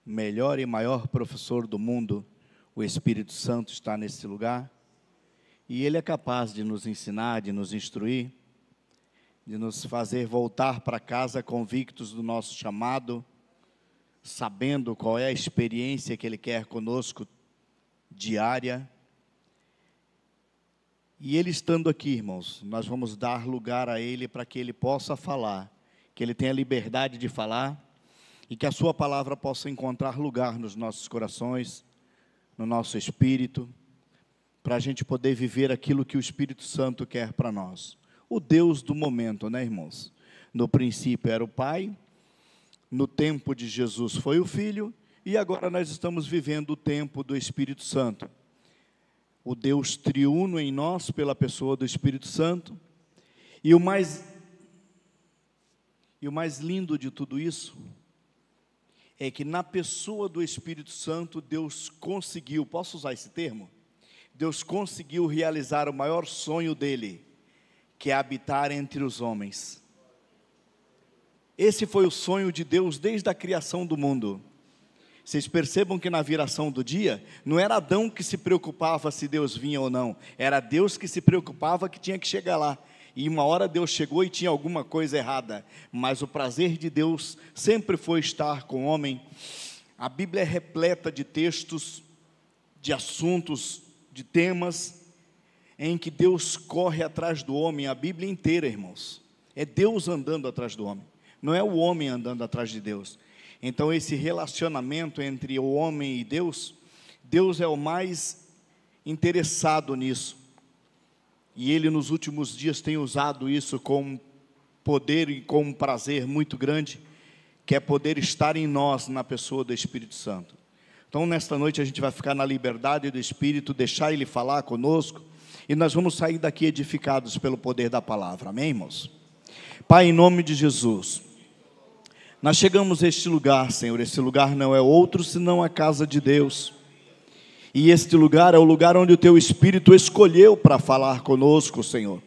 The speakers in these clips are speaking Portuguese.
melhor e maior professor do mundo, o Espírito Santo está nesse lugar, e Ele é capaz de nos ensinar, de nos instruir, de nos fazer voltar para casa convictos do nosso chamado, sabendo qual é a experiência que Ele quer conosco, diária. E Ele estando aqui, irmãos, nós vamos dar lugar a Ele para que Ele possa falar, que Ele tenha liberdade de falar, e que a sua palavra possa encontrar lugar nos nossos corações, no nosso espírito, para a gente poder viver aquilo que o Espírito Santo quer para nós. O Deus do momento, né, irmãos? No princípio era o Pai, no tempo de Jesus foi o Filho, e agora nós estamos vivendo o tempo do Espírito Santo. O Deus triuno em nós, pela pessoa do Espírito Santo. E o mais lindo de tudo isso é que na pessoa do Espírito Santo, Deus conseguiu, posso usar esse termo? Deus conseguiu realizar o maior sonho dele, que é habitar entre os homens. Esse foi o sonho de Deus desde a criação do mundo. Vocês percebam que na viração do dia, não era Adão que se preocupava se Deus vinha ou não, era Deus que se preocupava que tinha que chegar lá. E uma hora Deus chegou e tinha alguma coisa errada, mas o prazer de Deus sempre foi estar com o homem. A Bíblia é repleta de textos, de assuntos, de temas, em que Deus corre atrás do homem, a Bíblia inteira, irmãos. É Deus andando atrás do homem, não é o homem andando atrás de Deus. Então esse relacionamento entre o homem e Deus, Deus é o mais interessado nisso. E Ele nos últimos dias tem usado isso com poder e com um prazer muito grande, que é poder estar em nós, na pessoa do Espírito Santo. Então nesta noite a gente vai ficar na liberdade do Espírito, deixar Ele falar conosco, e nós vamos sair daqui edificados pelo poder da palavra, amém, irmãos? Pai, em nome de Jesus, nós chegamos a este lugar, Senhor. Esse lugar não é outro senão a casa de Deus, e este lugar é o lugar onde o Teu Espírito escolheu para falar conosco, Senhor.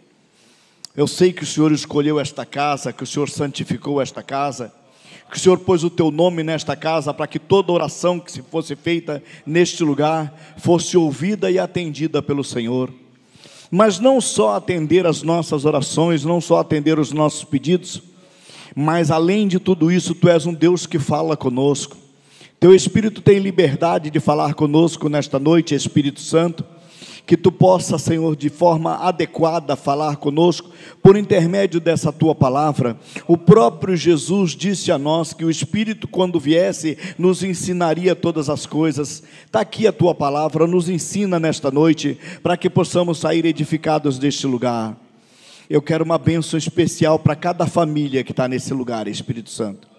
Eu sei que o Senhor escolheu esta casa, que o Senhor santificou esta casa, que o Senhor pôs o Teu nome nesta casa, para que toda oração que se fosse feita neste lugar, fosse ouvida e atendida pelo Senhor. Mas não só atender as nossas orações, não só atender os nossos pedidos, mas além de tudo isso, Tu és um Deus que fala conosco. Teu Espírito tem liberdade de falar conosco nesta noite, Espírito Santo, que Tu possa, Senhor, de forma adequada falar conosco, por intermédio dessa Tua palavra. O próprio Jesus disse a nós que o Espírito, quando viesse, nos ensinaria todas as coisas. Está aqui a Tua palavra, nos ensina nesta noite, para que possamos sair edificados deste lugar. Eu quero uma bênção especial para cada família que está nesse lugar, Espírito Santo.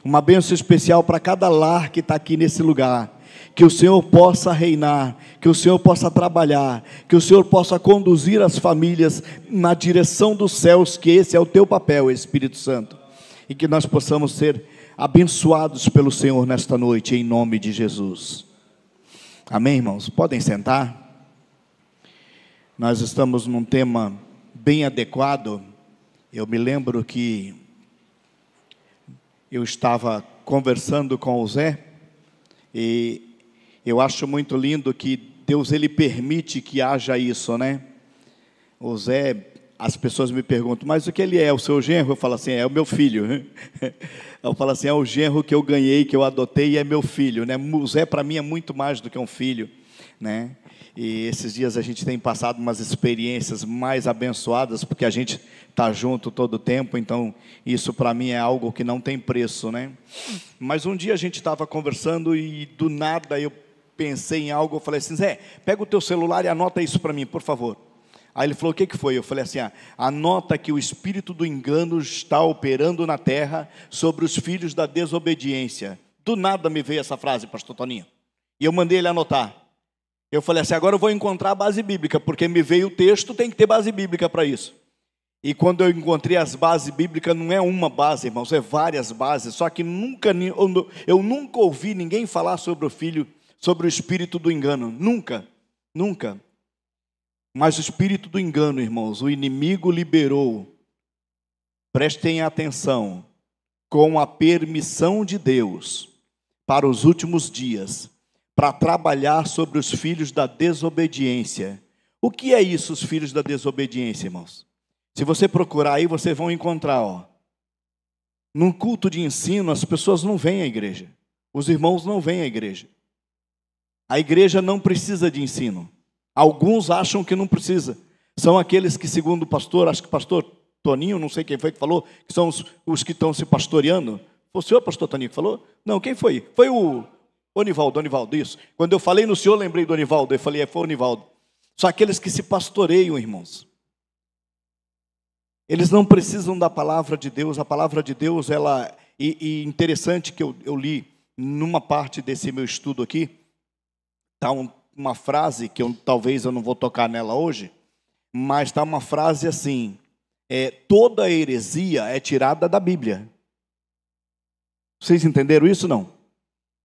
Uma bênção especial para cada lar que está aqui nesse lugar. Que o Senhor possa reinar, que o Senhor possa trabalhar, que o Senhor possa conduzir as famílias na direção dos céus, que esse é o Teu papel, Espírito Santo. E que nós possamos ser abençoados pelo Senhor nesta noite, em nome de Jesus. Amém, irmãos? Podem sentar. Nós estamos num tema bem adequado. Eu me lembro que eu estava conversando com o Zé, e eu acho muito lindo que Deus, Ele permite que haja isso, né? O Zé, as pessoas me perguntam, mas o que ele é? O seu genro? Eu falo assim, é o meu filho. Eu falo assim, é o genro que eu ganhei, que eu adotei, e é meu filho, né? O Zé para mim é muito mais do que um filho, né? E esses dias a gente tem passado umas experiências mais abençoadas, porque a gente está junto todo o tempo, então isso para mim é algo que não tem preço, né? Mas um dia a gente estava conversando e do nada eu pensei em algo, eu falei assim, Zé, pega o teu celular e anota isso para mim, por favor. Aí ele falou, o que foi? Eu falei assim, anota que o espírito do engano está operando na terra sobre os filhos da desobediência. Do nada me veio essa frase, pastor Toninho, e eu mandei ele anotar. Eu falei assim, agora eu vou encontrar a base bíblica, porque me veio o texto, tem que ter base bíblica para isso. E quando eu encontrei as bases bíblicas, não é uma base, irmãos, é várias bases, só que eu nunca ouvi ninguém falar sobre o filho, sobre o espírito do engano, nunca. Mas o espírito do engano, irmãos, o inimigo liberou, prestem atenção, com a permissão de Deus, para os últimos dias, para trabalhar sobre os filhos da desobediência. O que é isso, os filhos da desobediência, irmãos? Se você procurar aí, vocês vão encontrar, num culto de ensino, as pessoas não vêm à igreja. Os irmãos não vêm à igreja. A igreja não precisa de ensino. Alguns acham que não precisa. São aqueles que, segundo o pastor, acho que o pastor Toninho, não sei quem foi que falou, que são os que estão se pastoreando. Foi o senhor, pastor Toninho, que falou? Não, quem foi? Foi o Onivaldo, isso. Quando eu falei no senhor, lembrei do Onivaldo. Eu falei, foi o Onivaldo. São aqueles que se pastoreiam, irmãos. Eles não precisam da palavra de Deus. A palavra de Deus, e interessante que eu li numa parte desse meu estudo aqui, está uma frase que talvez eu não vou tocar nela hoje, mas está uma frase assim: toda heresia é tirada da Bíblia. Vocês entenderam isso, não?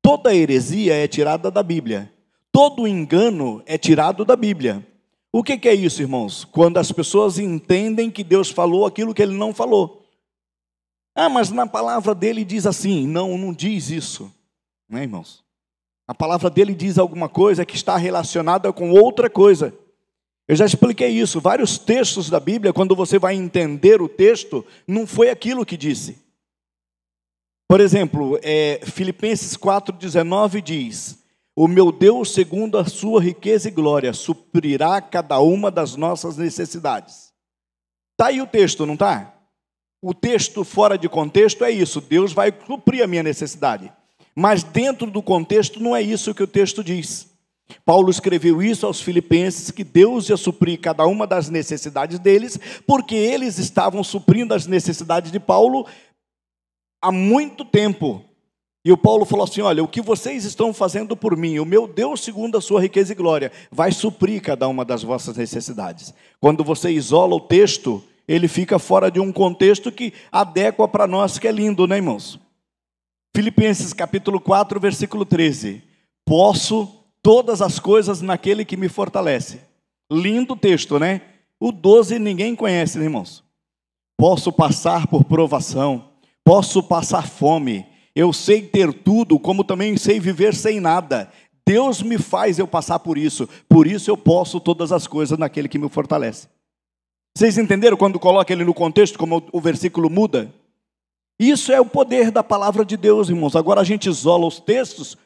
Toda heresia é tirada da Bíblia. Todo engano é tirado da Bíblia. O que é isso, irmãos? Quando as pessoas entendem que Deus falou aquilo que Ele não falou. Mas na palavra dele diz assim. Não diz isso. Não é, irmãos? A palavra dele diz alguma coisa que está relacionada com outra coisa. Eu já expliquei isso. Vários textos da Bíblia, quando você vai entender o texto, não foi aquilo que disse. Por exemplo, Filipenses 4,19 diz: o meu Deus, segundo a sua riqueza e glória, suprirá cada uma das nossas necessidades. Está aí o texto, não está? O texto fora de contexto é isso: Deus vai suprir a minha necessidade. Mas dentro do contexto não é isso que o texto diz. Paulo escreveu isso aos filipenses, que Deus ia suprir cada uma das necessidades deles, porque eles estavam suprindo as necessidades de Paulo há muito tempo. E o Paulo falou assim: olha, o que vocês estão fazendo por mim, o meu Deus, segundo a sua riqueza e glória, vai suprir cada uma das vossas necessidades. Quando você isola o texto, ele fica fora de um contexto que adequa para nós, que é lindo, né, irmãos? Filipenses capítulo 4, versículo 13. Posso todas as coisas naquele que me fortalece. Lindo texto, né? O 12 ninguém conhece, né, irmãos? Posso passar por provação, posso passar fome, eu sei ter tudo, como também sei viver sem nada. Deus me faz eu passar por isso eu posso todas as coisas naquele que me fortalece. Vocês entenderam quando coloca ele no contexto, como o versículo muda? Isso é o poder da palavra de Deus, irmãos. Agora a gente isola os textos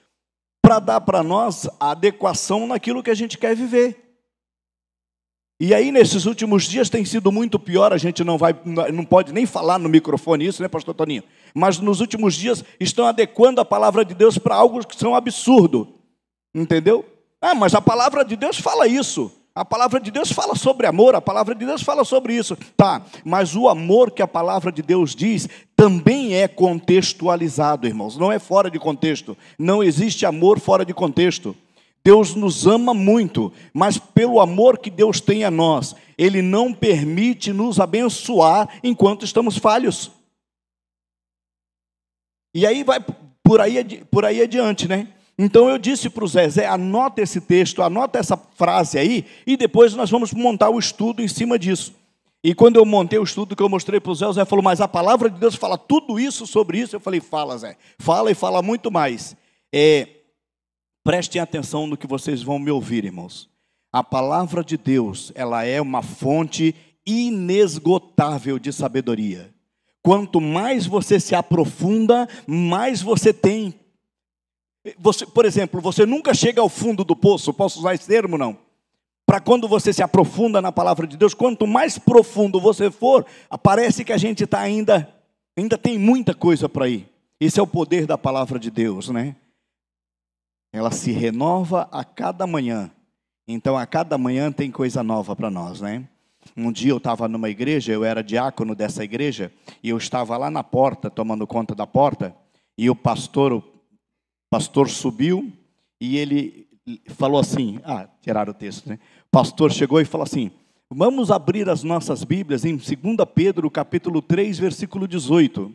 para dar para nós a adequação naquilo que a gente quer viver. E aí, nesses últimos dias, tem sido muito pior. A gente não pode nem falar no microfone isso, né, pastor Toninho? Mas nos últimos dias estão adequando a palavra de Deus para algo que são absurdo. Entendeu? Mas a palavra de Deus fala isso. A palavra de Deus fala sobre amor, a palavra de Deus fala sobre isso. Tá, mas o amor que a palavra de Deus diz também é contextualizado, irmãos. Não é fora de contexto. Não existe amor fora de contexto. Deus nos ama muito, mas pelo amor que Deus tem a nós, Ele não permite nos abençoar enquanto estamos falhos. E aí vai por aí adiante, né? Então eu disse para o Zé, anota esse texto, anota essa frase aí, e depois nós vamos montar o estudo em cima disso. E quando eu montei o estudo que eu mostrei para o Zé falou: mas a palavra de Deus fala tudo isso sobre isso? Eu falei: fala, Zé, fala e fala muito mais. Prestem atenção no que vocês vão me ouvir, irmãos. A palavra de Deus, ela é uma fonte inesgotável de sabedoria. Quanto mais você se aprofunda, mais você tem. Por exemplo, você nunca chega ao fundo do poço, posso usar esse termo, não? Para quando você se aprofunda na palavra de Deus, quanto mais profundo você for, parece que a gente está ainda tem muita coisa para ir. Esse é o poder da palavra de Deus, né? Ela se renova a cada manhã. Então, a cada manhã tem coisa nova para nós, né? Um dia eu estava numa igreja, eu era diácono dessa igreja, e eu estava lá na porta, tomando conta da porta, e o pastor subiu, e ele falou assim, tiraram o texto, né? O pastor chegou e falou assim: vamos abrir as nossas Bíblias em 2 Pedro, capítulo 3, versículo 18.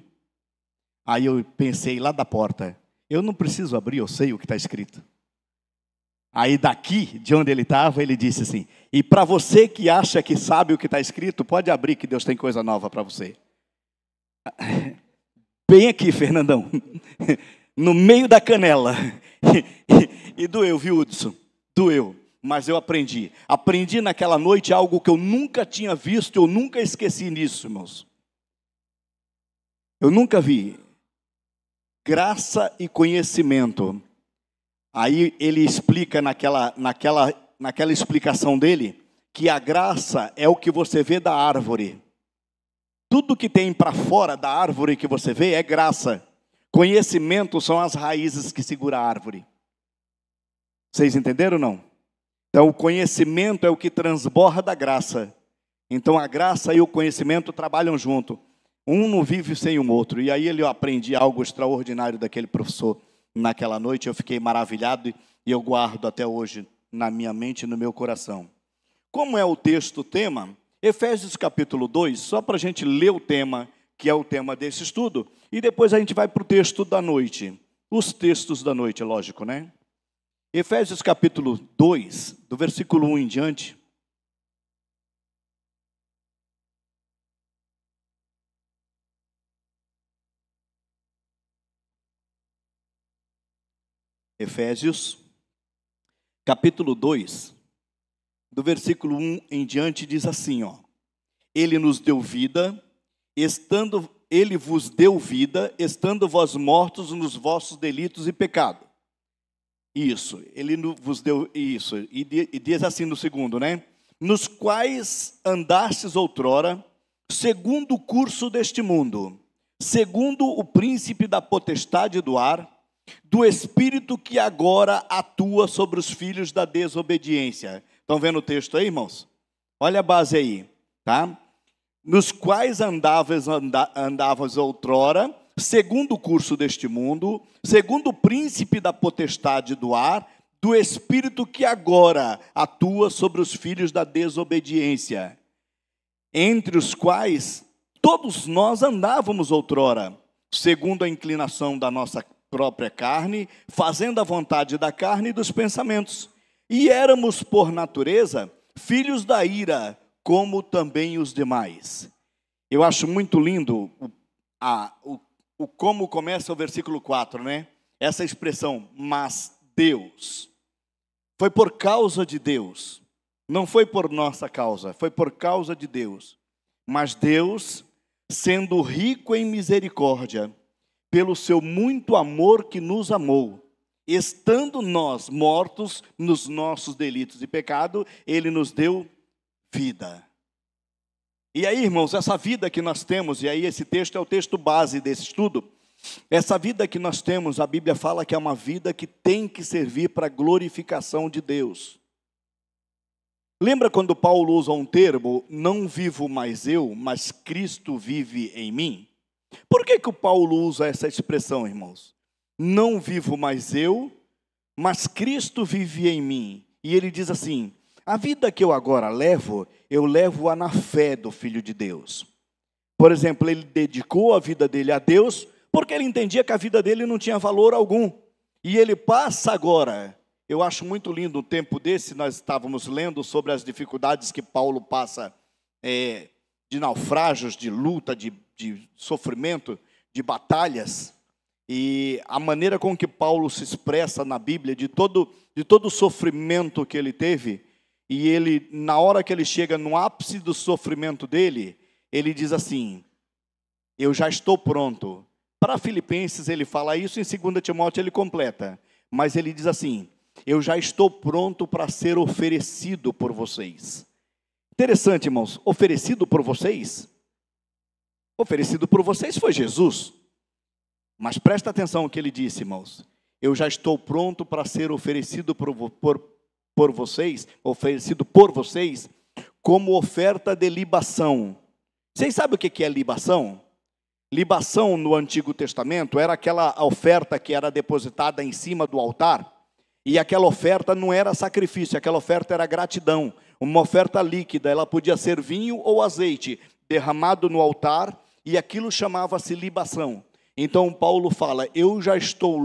Aí eu pensei lá da porta, eu não preciso abrir, eu sei o que está escrito. Aí daqui, de onde ele estava, ele disse assim: e para você que acha que sabe o que está escrito, pode abrir que Deus tem coisa nova para você. Bem aqui, Fernandão. no meio da canela. E doeu, viu, Hudson? Doeu. Mas eu aprendi. Aprendi naquela noite algo que eu nunca tinha visto, eu nunca esqueci nisso, irmãos. Eu nunca vi. Graça e conhecimento. Aí ele explica naquela explicação dele, que a graça é o que você vê da árvore. Tudo que tem para fora da árvore que você vê é graça. Conhecimento são as raízes que seguram a árvore. Vocês entenderam ou não? Então o conhecimento é o que transborda a graça. Então a graça e o conhecimento trabalham junto. Um não vive sem o outro. E aí eu aprendi algo extraordinário daquele professor naquela noite. Eu fiquei maravilhado e eu guardo até hoje na minha mente e no meu coração. Como é o texto tema? Efésios capítulo 2, só para a gente ler o tema, que é o tema desse estudo, e depois a gente vai para o texto da noite. Os textos da noite, lógico, né? Efésios capítulo 2, do versículo 1 em diante. Efésios capítulo 2, do versículo 1 em diante, diz assim, ó: Ele nos deu vida, Ele vos deu vida, estando vós mortos nos vossos delitos e pecado. Isso, Ele vos deu isso. E diz assim no segundo, né? Nos quais andastes outrora, segundo o curso deste mundo, segundo o príncipe da potestade do ar, do espírito que agora atua sobre os filhos da desobediência. Estão vendo o texto aí, irmãos? Olha a base aí, tá? Nos quais andavas outrora, segundo o curso deste mundo, segundo o príncipe da potestade do ar, do espírito que agora atua sobre os filhos da desobediência, entre os quais todos nós andávamos outrora, segundo a inclinação da nossa própria carne, fazendo a vontade da carne e dos pensamentos. E éramos, por natureza, filhos da ira, como também os demais. Eu acho muito lindo o como começa o versículo 4, né? Essa expressão, mas Deus. Foi por causa de Deus. Não foi por nossa causa, foi por causa de Deus. Mas Deus, sendo rico em misericórdia, pelo seu muito amor que nos amou, estando nós mortos nos nossos delitos e pecado, Ele nos deu vida. E aí, irmãos, essa vida que nós temos, e aí esse texto é o texto base desse estudo, essa vida que nós temos, a Bíblia fala que é uma vida que tem que servir para a glorificação de Deus. Lembra quando Paulo usa um termo, não vivo mais eu, mas Cristo vive em mim? Por que o Paulo usa essa expressão, irmãos? Não vivo mais eu, mas Cristo vive em mim. E ele diz assim, a vida que eu agora levo, eu levo-a na fé do Filho de Deus. Por exemplo, ele dedicou a vida dele a Deus, porque ele entendia que a vida dele não tinha valor algum. E ele passa agora, eu acho muito lindo um tempo desse, nós estávamos lendo sobre as dificuldades que Paulo passa, de naufrágios, de luta, de sofrimento, de batalhas, e a maneira com que Paulo se expressa na Bíblia, de todo o sofrimento que ele teve, e ele, na hora que ele chega no ápice do sofrimento dele, ele diz assim, eu já estou pronto. Para Filipenses ele fala isso, em 2 Timóteo ele completa, mas ele diz assim, eu já estou pronto para ser oferecido por vocês. Interessante, irmãos, oferecido por vocês? Oferecido por vocês foi Jesus. Mas presta atenção no que ele disse, irmãos. Eu já estou pronto para ser oferecido por vocês, oferecido por vocês, como oferta de libação. Vocês sabem o que é libação? Libação no Antigo Testamento era aquela oferta que era depositada em cima do altar, e aquela oferta não era sacrifício, aquela oferta era gratidão, uma oferta líquida, ela podia ser vinho ou azeite, derramado no altar, e aquilo chamava-se libação. Então Paulo fala, eu já estou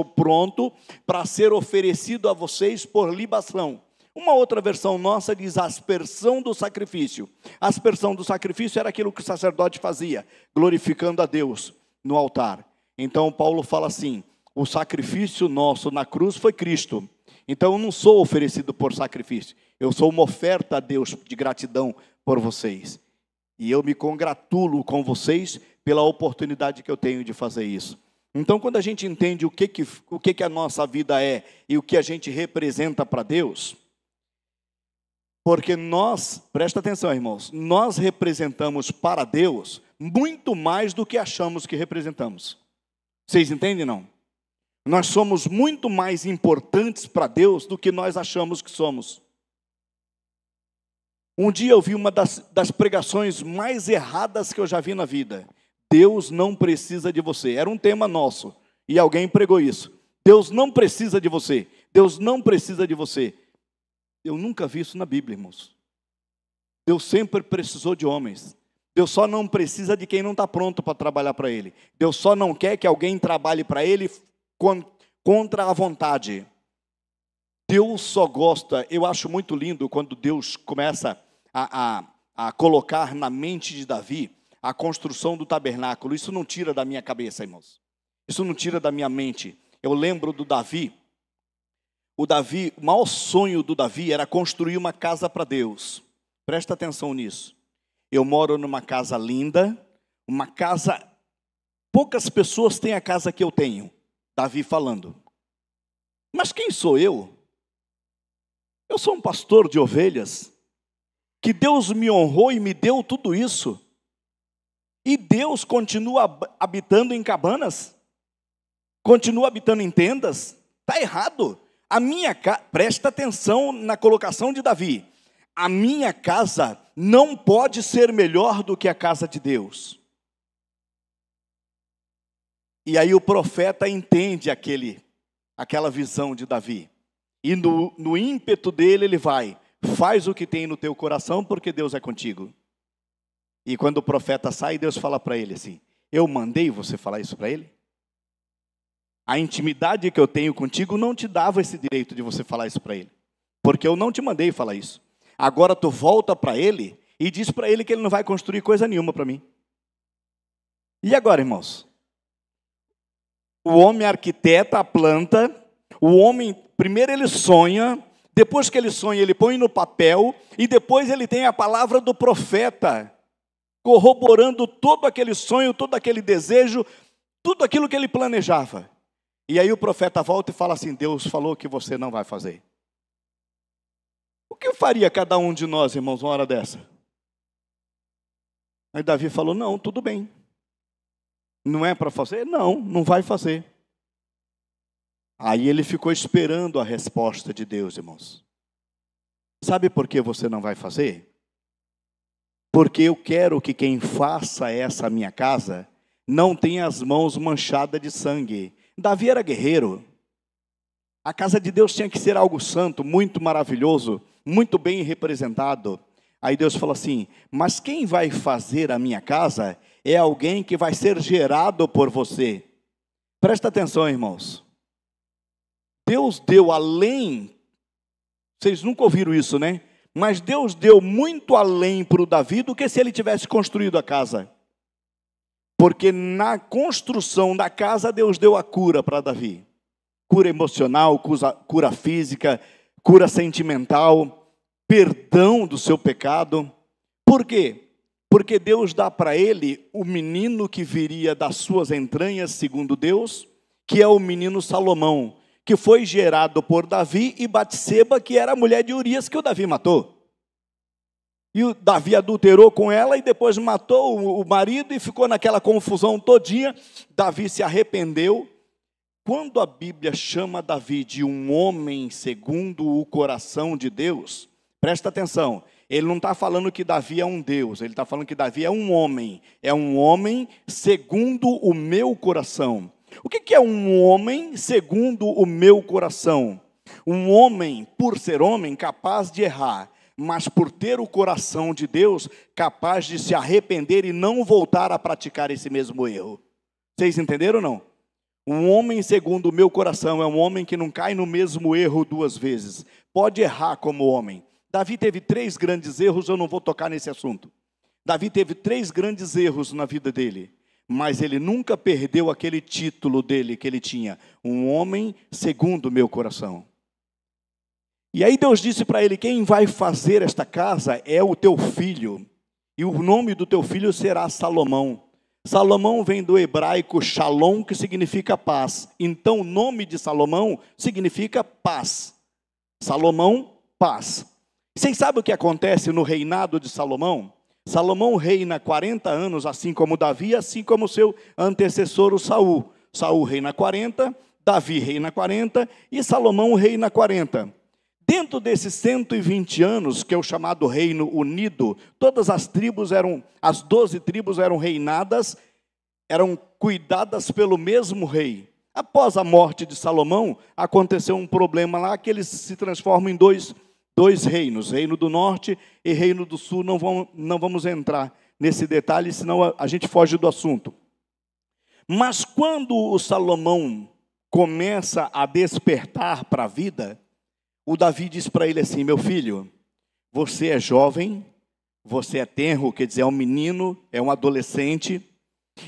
pronto para ser oferecido a vocês por libação. Uma outra versão nossa diz aspersão do sacrifício. A aspersão do sacrifício era aquilo que o sacerdote fazia, glorificando a Deus no altar. Então Paulo fala assim: o sacrifício nosso na cruz foi Cristo. Então eu não sou oferecido por sacrifício, eu sou uma oferta a Deus de gratidão por vocês. E eu me congratulo com vocês pela oportunidade que eu tenho de fazer isso. Então, quando a gente entende o que a nossa vida é e o que a gente representa para Deus, porque nós, presta atenção, irmãos, nós representamos para Deus muito mais do que achamos que representamos. Vocês entendem, não? Nós somos muito mais importantes para Deus do que nós achamos que somos. Um dia eu vi uma das pregações mais erradas que eu já vi na vida. Deus não precisa de você. Era um tema nosso e alguém pregou isso. Deus não precisa de você. Deus não precisa de você. Eu nunca vi isso na Bíblia, irmãos. Deus sempre precisou de homens. Deus só não precisa de quem não está pronto para trabalhar para Ele. Deus só não quer que alguém trabalhe para Ele contra a vontade. Deus só gosta, eu acho muito lindo quando Deus começa a colocar na mente de Davi a construção do tabernáculo. Isso não tira da minha cabeça, irmãos. Isso não tira da minha mente. Eu lembro do Davi. O maior sonho do Davi era construir uma casa para Deus. Presta atenção nisso. Eu moro numa casa linda, uma casa... Poucas pessoas têm a casa que eu tenho. Davi falando. Mas quem sou eu? Eu sou um pastor de ovelhas, que Deus me honrou e me deu tudo isso. E Deus continua habitando em cabanas? Continua habitando em tendas? Está errado. Presta atenção na colocação de Davi. A minha casa não pode ser melhor do que a casa de Deus. E aí o profeta entende aquela visão de Davi. E no ímpeto dele ele vai: faz o que tem no teu coração, porque Deus é contigo. E quando o profeta sai, Deus fala para ele assim: eu mandei você falar isso para ele? A intimidade que eu tenho contigo não te dava esse direito de você falar isso para ele, porque eu não te mandei falar isso. Agora tu volta para ele e diz para ele que ele não vai construir coisa nenhuma para mim. E agora, irmãos? O homem arquiteta a planta, o homem, primeiro ele sonha, depois que ele sonha, ele põe no papel, e depois ele tem a palavra do profeta, corroborando todo aquele sonho, todo aquele desejo, tudo aquilo que ele planejava. E aí o profeta volta e fala assim: Deus falou que você não vai fazer. O que faria cada um de nós, irmãos, uma hora dessa? Aí Davi falou: não, tudo bem. Não é para fazer? Não, não vai fazer. Aí ele ficou esperando a resposta de Deus, irmãos. Sabe por que você não vai fazer? Porque eu quero que quem faça essa minha casa não tenha as mãos manchadas de sangue. Davi era guerreiro. A casa de Deus tinha que ser algo santo, muito maravilhoso, muito bem representado. Aí Deus falou assim: mas quem vai fazer a minha casa é alguém que vai ser gerado por você. Presta atenção, irmãos. Deus deu além, vocês nunca ouviram isso, né? Mas Deus deu muito além para o Davi do que se ele tivesse construído a casa. Porque na construção da casa, Deus deu a cura para Davi. Cura emocional, cura física, cura sentimental, perdão do seu pecado. Por quê? Porque Deus dá para ele o menino que viria das suas entranhas, segundo Deus, que é o menino Salomão, que foi gerado por Davi e Batseba, que era a mulher de Urias que o Davi matou. E o Davi adulterou com ela e depois matou o marido e ficou naquela confusão todinha. Davi se arrependeu. Quando a Bíblia chama Davi de um homem segundo o coração de Deus, presta atenção, ele não está falando que Davi é um Deus, ele está falando que Davi é um homem segundo o meu coração. O que é um homem segundo o meu coração? Um homem, por ser homem, capaz de errar, mas por ter o coração de Deus, capaz de se arrepender e não voltar a praticar esse mesmo erro. Vocês entenderam ou não? Um homem segundo o meu coração é um homem que não cai no mesmo erro duas vezes. Pode errar como homem. Davi teve 3 grandes erros, eu não vou tocar nesse assunto. Davi teve 3 grandes erros na vida dele. mas ele nunca perdeu aquele título dele que ele tinha, um homem segundo o meu coração. E aí Deus disse para ele, quem vai fazer esta casa é o teu filho, e o nome do teu filho será Salomão. Salomão vem do hebraico shalom, que significa paz. Então o nome de Salomão significa paz. Salomão, paz. Vocês sabem o que acontece no reinado de Salomão? Salomão reina 40 anos, assim como Davi, assim como seu antecessor, o Saul. Saul reina 40, Davi reina 40 e Salomão reina 40. Dentro desses 120 anos, que é o chamado Reino Unido, todas as 12 tribos eram reinadas, eram cuidadas pelo mesmo rei. Após a morte de Salomão, aconteceu um problema lá, que eles se transformam em dois reinos, Reino do Norte e Reino do Sul. Não vamos entrar nesse detalhe, senão a gente foge do assunto. Mas quando o Salomão começa a despertar para a vida, o Davi diz para ele assim, meu filho, você é jovem, você é tenro, quer dizer, é um menino, é um adolescente,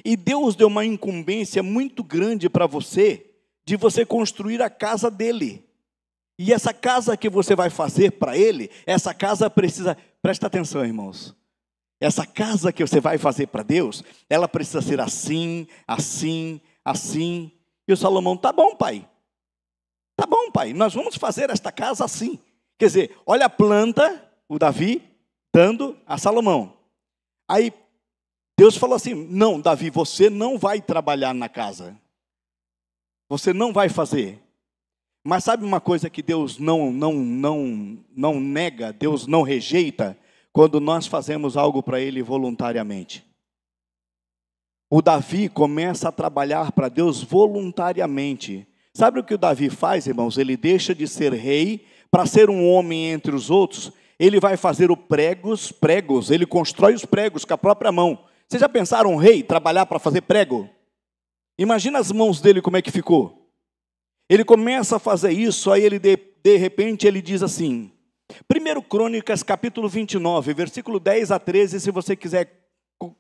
e Deus deu uma incumbência muito grande para você, de você construir a casa dele. E essa casa que você vai fazer para ele, essa casa precisa, presta atenção, irmãos, essa casa que você vai fazer para Deus, ela precisa ser assim, assim, assim. E o Salomão, tá bom, pai, nós vamos fazer esta casa assim. Quer dizer, olha a planta, o Davi dando a Salomão. Aí Deus falou assim, não, Davi, você não vai trabalhar na casa. Você não vai fazer. Mas sabe uma coisa que Deus não nega, Deus não rejeita? Quando nós fazemos algo para Ele voluntariamente. O Davi começa a trabalhar para Deus voluntariamente. Sabe o que o Davi faz, irmãos? Ele deixa de ser rei para ser um homem entre os outros. Ele vai fazer os pregos, ele constrói os pregos com a própria mão. Vocês já pensaram um rei trabalhar para fazer prego? Imagina as mãos dele como é que ficou. Ele começa a fazer isso, aí ele de repente ele diz assim, 1 Crônicas capítulo 29, versículo 10 a 13, se você quiser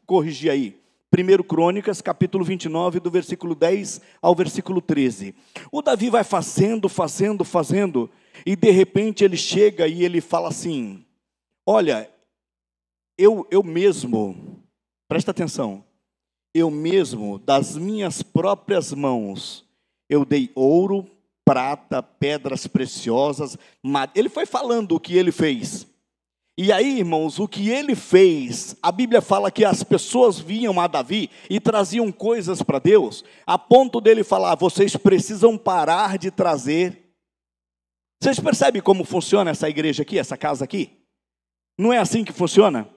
corrigir aí. 1 Crônicas, capítulo 29, do versículo 10 ao versículo 13. O Davi vai fazendo, e de repente ele chega e ele fala assim, olha, eu mesmo, presta atenção, eu mesmo, das minhas próprias mãos, eu dei ouro, prata, pedras preciosas, ele foi falando o que ele fez. E aí, irmãos, o que ele fez, a Bíblia fala que as pessoas vinham a Davi e traziam coisas para Deus, a ponto dele falar, vocês precisam parar de trazer. Vocês percebem como funciona essa igreja aqui, essa casa aqui? Não é assim que funciona?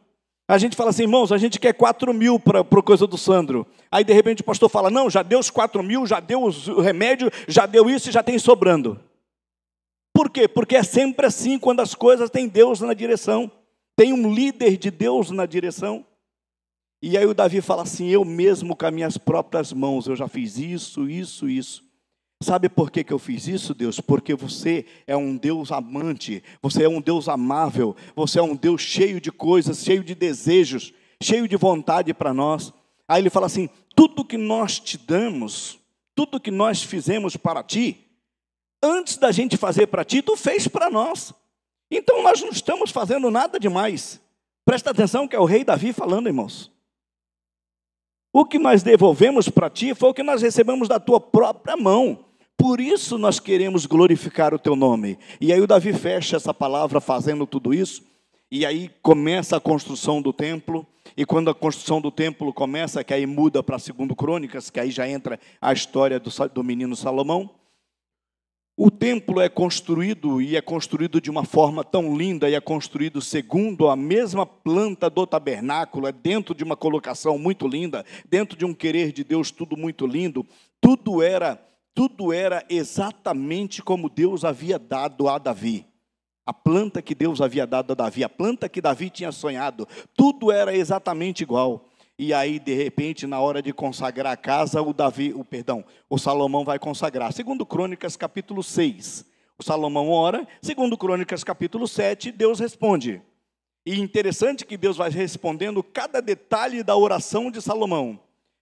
A gente fala assim, irmãos, a gente quer 4.000 para a coisa do Sandro. Aí de repente o pastor fala, não, já deu os 4.000, já deu o remédio, já deu isso e já tem sobrando. Por quê? Porque é sempre assim quando as coisas têm Deus na direção. Tem um líder de Deus na direção. E aí o Davi fala assim, eu mesmo com as minhas próprias mãos, eu já fiz isso. Sabe por que eu fiz isso, Deus? Porque você é um Deus amante, você é um Deus amável, você é um Deus cheio de coisas, cheio de desejos, cheio de vontade para nós. Aí ele fala assim, tudo que nós te damos, tudo que nós fizemos para ti, antes da gente fazer para ti, tu fez para nós. Então nós não estamos fazendo nada demais. Presta atenção que é o rei Davi falando, irmãos. O que nós devolvemos para ti foi o que nós recebemos da tua própria mão. Por isso nós queremos glorificar o teu nome. E aí o Davi fecha essa palavra fazendo tudo isso. E aí começa a construção do templo. E quando a construção do templo começa, que aí muda para 2 Crônicas, que aí já entra a história do menino Salomão. O templo é construído, e é construído de uma forma tão linda, e é construído segundo a mesma planta do tabernáculo, é dentro de uma colocação muito linda, dentro de um querer de Deus, tudo muito lindo, tudo era exatamente como Deus havia dado a Davi. A planta que Deus havia dado a Davi, a planta que Davi tinha sonhado, tudo era exatamente igual. E aí, de repente, na hora de consagrar a casa, o Salomão vai consagrar. 2 Crônicas, capítulo 6. O Salomão ora. 2 Crônicas, capítulo 7, Deus responde. E interessante que Deus vai respondendo cada detalhe da oração de Salomão.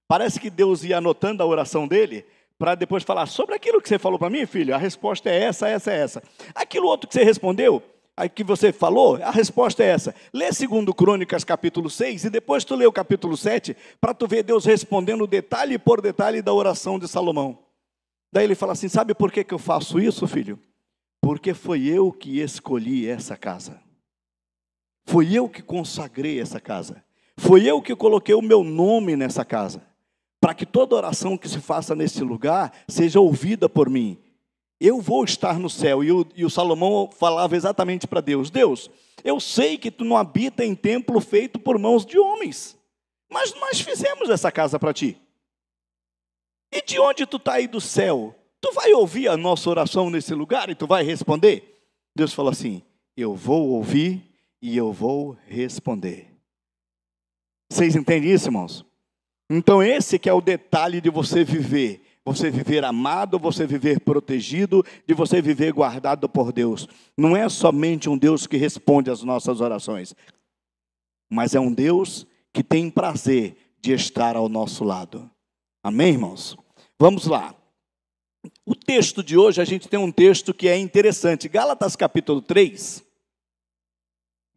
Parece que Deus ia anotando a oração dele, para depois falar, sobre aquilo que você falou para mim, filho, a resposta é essa, essa, essa. Aquilo outro que você respondeu, aí que você falou, a resposta é essa. Lê 2 Crônicas, capítulo 6, e depois tu lê o capítulo 7, para tu ver Deus respondendo detalhe por detalhe da oração de Salomão. Daí ele fala assim, sabe por que eu faço isso, filho? Porque foi eu que escolhi essa casa. Foi eu que consagrei essa casa. Foi eu que coloquei o meu nome nessa casa. Para que toda oração que se faça nesse lugar seja ouvida por mim. Eu vou estar no céu. E o Salomão falava exatamente para Deus, Deus, eu sei que tu não habita em templo feito por mãos de homens, mas nós fizemos essa casa para ti. E de onde tu está aí do céu? Tu vai ouvir a nossa oração nesse lugar e tu vai responder? Deus falou assim, eu vou ouvir e eu vou responder. Vocês entendem isso, irmãos? Então esse que é o detalhe de você viver amado, você viver protegido, de você viver guardado por Deus. Não é somente um Deus que responde às nossas orações, mas é um Deus que tem prazer de estar ao nosso lado. Amém, irmãos? Vamos lá. O texto de hoje, a gente tem um texto que é interessante. Gálatas capítulo 3.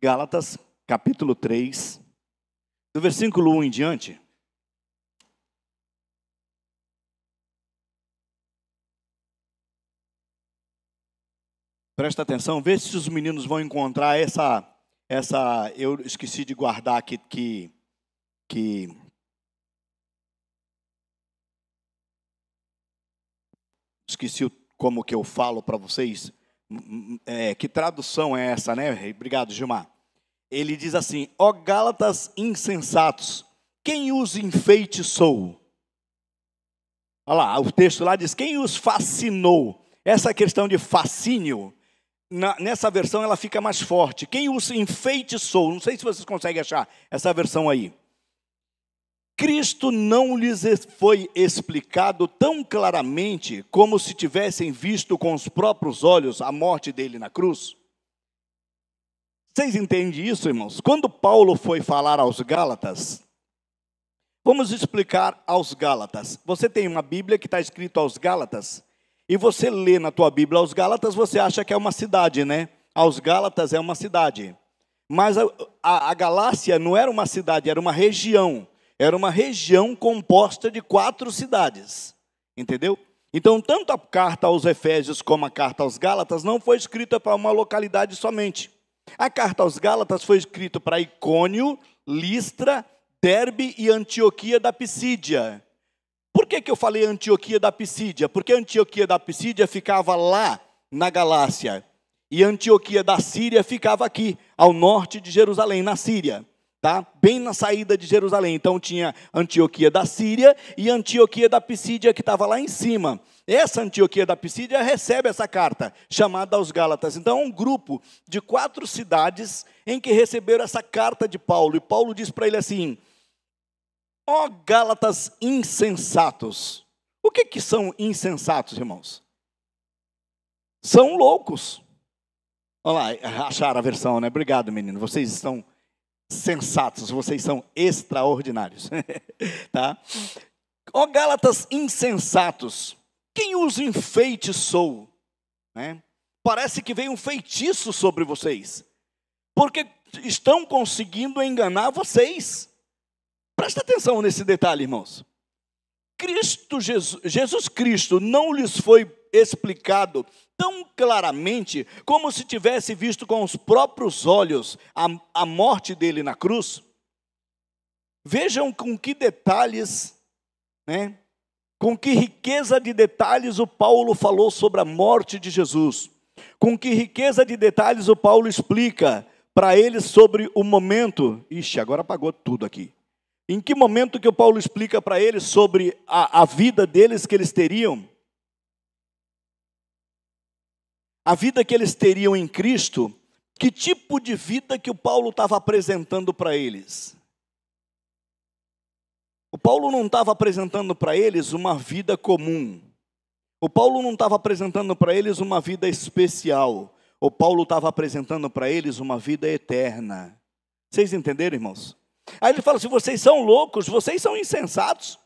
Gálatas capítulo 3, do versículo 1 em diante. Presta atenção, vê se os meninos vão encontrar essa eu esqueci de guardar aqui, que esqueci como que eu falo para vocês, que tradução é essa, né? Obrigado, Gilmar. Ele diz assim, ó Gálatas insensatos, quem os enfeitiçou? Olha lá, o texto lá diz, quem os fascinou? Essa questão de fascínio, nessa versão ela fica mais forte. Quem os enfeitiçou? Não sei se vocês conseguem achar essa versão aí. Cristo não lhes foi explicado tão claramente como se tivessem visto com os próprios olhos a morte dele na cruz. Vocês entendem isso, irmãos? Quando Paulo foi falar aos Gálatas, vamos explicar aos Gálatas. Você tem uma Bíblia que está escrito aos Gálatas, e você lê na tua Bíblia aos Gálatas, você acha que é uma cidade, né? Aos Gálatas é uma cidade. Mas a Galácia não era uma cidade, era uma região. Era uma região composta de 4 cidades. Entendeu? Então, tanto a carta aos Efésios como a carta aos Gálatas não foi escrita para uma localidade somente. A carta aos Gálatas foi escrita para Icônio, Listra, Derbe e Antioquia da Pisídia. Por que eu falei Antioquia da Pisídia? Porque Antioquia da Pisídia ficava lá na Galácia. E Antioquia da Síria ficava aqui, ao norte de Jerusalém, na Síria. Tá? Bem na saída de Jerusalém. Então tinha Antioquia da Síria e Antioquia da Pisídia, que estava lá em cima. Essa Antioquia da Pisídia recebe essa carta, chamada aos Gálatas. Então é um grupo de 4 cidades em que receberam essa carta de Paulo. E Paulo diz para ele assim, ó Gálatas insensatos. O que são insensatos, irmãos? São loucos. Olha lá, acharam a versão, né? Obrigado, menino. Vocês estão sensatos, vocês são extraordinários. Tá? Ó Gálatas insensatos, quem os enfeitiçou? Né? Parece que veio um feitiço sobre vocês, porque estão conseguindo enganar vocês. Presta atenção nesse detalhe, irmãos. Jesus Cristo não lhes foi explicado tão claramente como se tivesse visto com os próprios olhos a morte dele na cruz. Vejam com que detalhes, né? Com que riqueza de detalhes o Paulo falou sobre a morte de Jesus. Com que riqueza de detalhes o Paulo explica para eles sobre o momento. Ixi, agora apagou tudo aqui. Em que momento que o Paulo explica para eles sobre a vida deles que eles teriam? A vida que eles teriam em Cristo, que tipo de vida que o Paulo estava apresentando para eles? O Paulo não estava apresentando para eles uma vida comum. O Paulo não estava apresentando para eles uma vida especial. O Paulo estava apresentando para eles uma vida eterna. Vocês entenderam, irmãos? Aí ele fala assim, vocês são loucos, vocês são insensatos.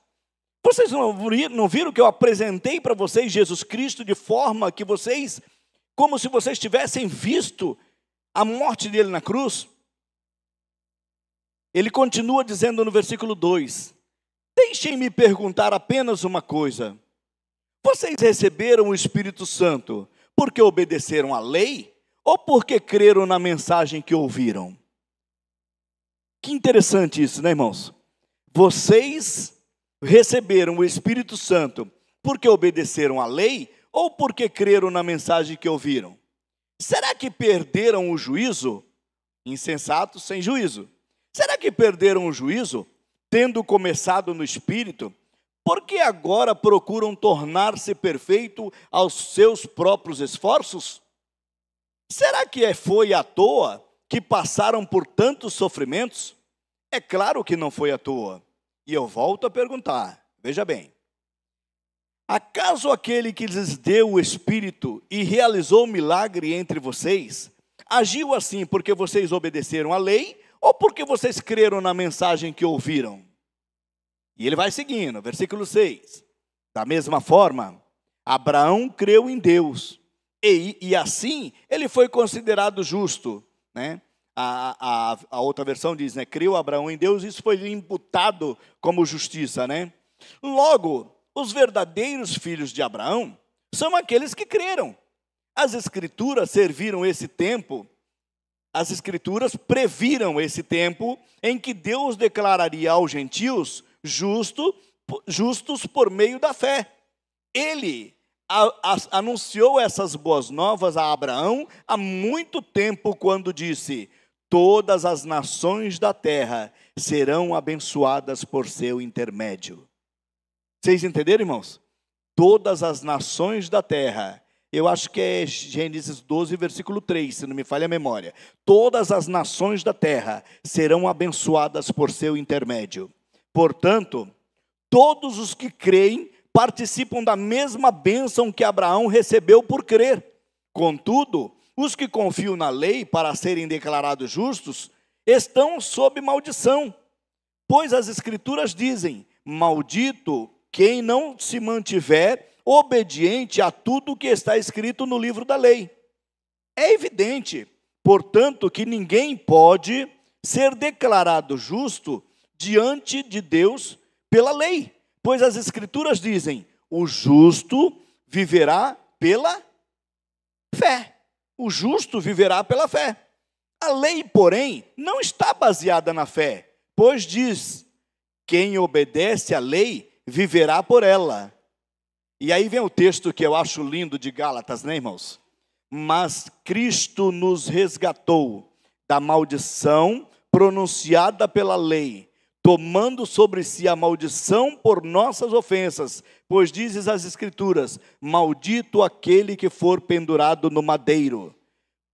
Vocês não viram que eu apresentei para vocês Jesus Cristo de forma que vocês, como se vocês tivessem visto a morte dele na cruz? Ele continua dizendo no versículo 2: deixem-me perguntar apenas uma coisa. Vocês receberam o Espírito Santo porque obedeceram à lei ou porque creram na mensagem que ouviram? Que interessante isso, né, irmãos? Vocês receberam o Espírito Santo porque obedeceram à lei ou porque creram na mensagem que ouviram? Será que perderam o juízo? Insensatos sem juízo. Será que perderam o juízo, tendo começado no Espírito? Porque agora procuram tornar-se perfeito aos seus próprios esforços? Será que foi à toa que passaram por tantos sofrimentos? É claro que não foi à toa. E eu volto a perguntar, veja bem. Acaso aquele que lhes deu o Espírito e realizou o milagre entre vocês, agiu assim porque vocês obedeceram à lei ou porque vocês creram na mensagem que ouviram? E ele vai seguindo, versículo 6. Da mesma forma, Abraão creu em Deus, e assim ele foi considerado justo, né? A outra versão diz, né? Creu Abraão em Deus, isso foi imputado como justiça, né? Logo, os verdadeiros filhos de Abraão são aqueles que creram. As Escrituras serviram esse tempo, as Escrituras previram esse tempo em que Deus declararia aos gentios justos por meio da fé. Ele anunciou essas boas novas a Abraão há muito tempo, quando disse: todas as nações da terra serão abençoadas por seu intermédio. Vocês entenderam, irmãos? Todas as nações da terra. Eu acho que é Gênesis 12, versículo 3, se não me falha a memória. Todas as nações da terra serão abençoadas por seu intermédio. Portanto, todos os que creem participam da mesma bênção que Abraão recebeu por crer. Contudo, os que confiam na lei para serem declarados justos estão sob maldição. Pois as Escrituras dizem: maldito quem não se mantiver obediente a tudo o que está escrito no livro da lei. É evidente, portanto, que ninguém pode ser declarado justo diante de Deus pela lei, pois as Escrituras dizem: o justo viverá pela fé. O justo viverá pela fé. A lei, porém, não está baseada na fé, pois diz: quem obedece à lei viverá por ela. E aí vem o texto que eu acho lindo de Gálatas, né, irmãos? Mas Cristo nos resgatou da maldição pronunciada pela lei, tomando sobre si a maldição por nossas ofensas, pois dizes as Escrituras: maldito aquele que for pendurado no madeiro.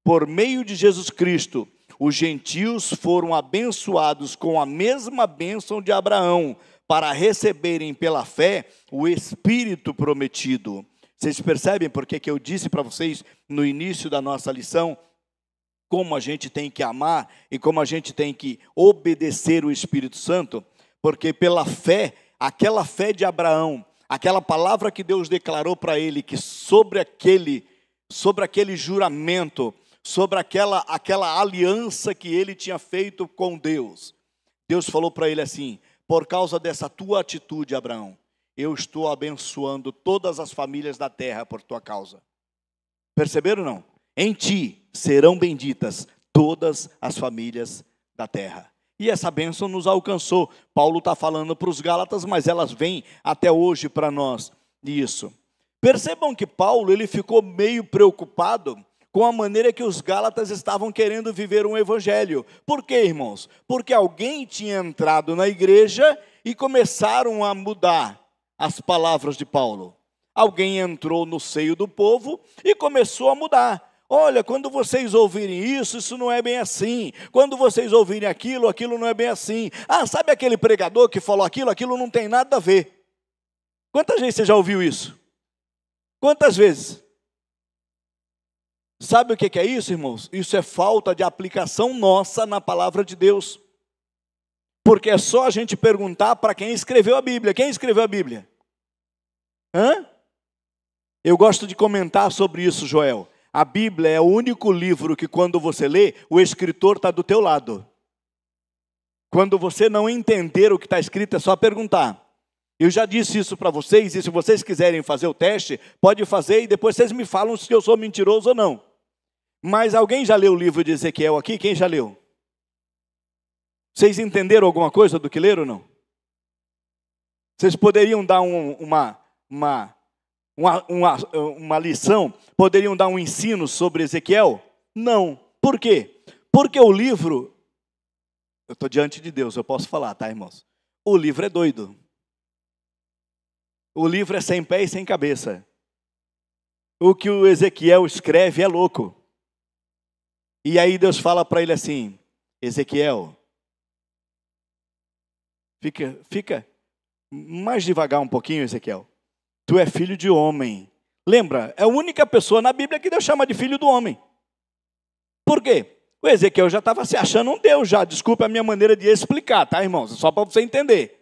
Por meio de Jesus Cristo, os gentios foram abençoados com a mesma bênção de Abraão, para receberem pela fé o Espírito prometido. Vocês percebem porque que eu disse para vocês no início da nossa lição como a gente tem que amar e como a gente tem que obedecer o Espírito Santo? Porque pela fé, aquela fé de Abraão, aquela palavra que Deus declarou para ele, que sobre aquele juramento, sobre aquela aliança que ele tinha feito com Deus, Deus falou para ele assim: por causa dessa tua atitude, Abraão, eu estou abençoando todas as famílias da terra por tua causa. Perceberam ou não? Em ti serão benditas todas as famílias da terra. E essa bênção nos alcançou. Paulo está falando para os Gálatas, mas elas vêm até hoje para nós nisso. Percebam que Paulo, ele ficou meio preocupado com a maneira que os Gálatas estavam querendo viver um evangelho. Por quê, irmãos? Porque alguém tinha entrado na igreja e começaram a mudar as palavras de Paulo. Alguém entrou no seio do povo e começou a mudar. Olha, quando vocês ouvirem isso, isso não é bem assim. Quando vocês ouvirem aquilo, aquilo não é bem assim. Ah, sabe aquele pregador que falou aquilo? Aquilo não tem nada a ver. Quantas vezes você já ouviu isso? Quantas vezes? Sabe o que é isso, irmãos? Isso é falta de aplicação nossa na palavra de Deus. Porque é só a gente perguntar para quem escreveu a Bíblia. Quem escreveu a Bíblia? Hã? Eu gosto de comentar sobre isso, Joel. A Bíblia é o único livro que quando você lê, o escritor está do teu lado. Quando você não entender o que está escrito, é só perguntar. Eu já disse isso para vocês, e se vocês quiserem fazer o teste, pode fazer, e depois vocês me falam se eu sou mentiroso ou não. Mas alguém já leu o livro de Ezequiel aqui? Quem já leu? Vocês entenderam alguma coisa do que leram ou não? Vocês poderiam dar uma lição? Poderiam dar um ensino sobre Ezequiel? Não. Por quê? Porque o livro, eu estou diante de Deus, eu posso falar, tá, irmãos? O livro é doido. O livro é sem pé e sem cabeça. O que o Ezequiel escreve é louco. E aí Deus fala para ele assim: Ezequiel, fica mais devagar um pouquinho, Ezequiel. Tu é filho de homem. Lembra, é a única pessoa na Bíblia que Deus chama de filho do homem. Por quê? O Ezequiel já estava se achando um Deus já. Desculpa a minha maneira de explicar, tá, irmãos? Só para você entender.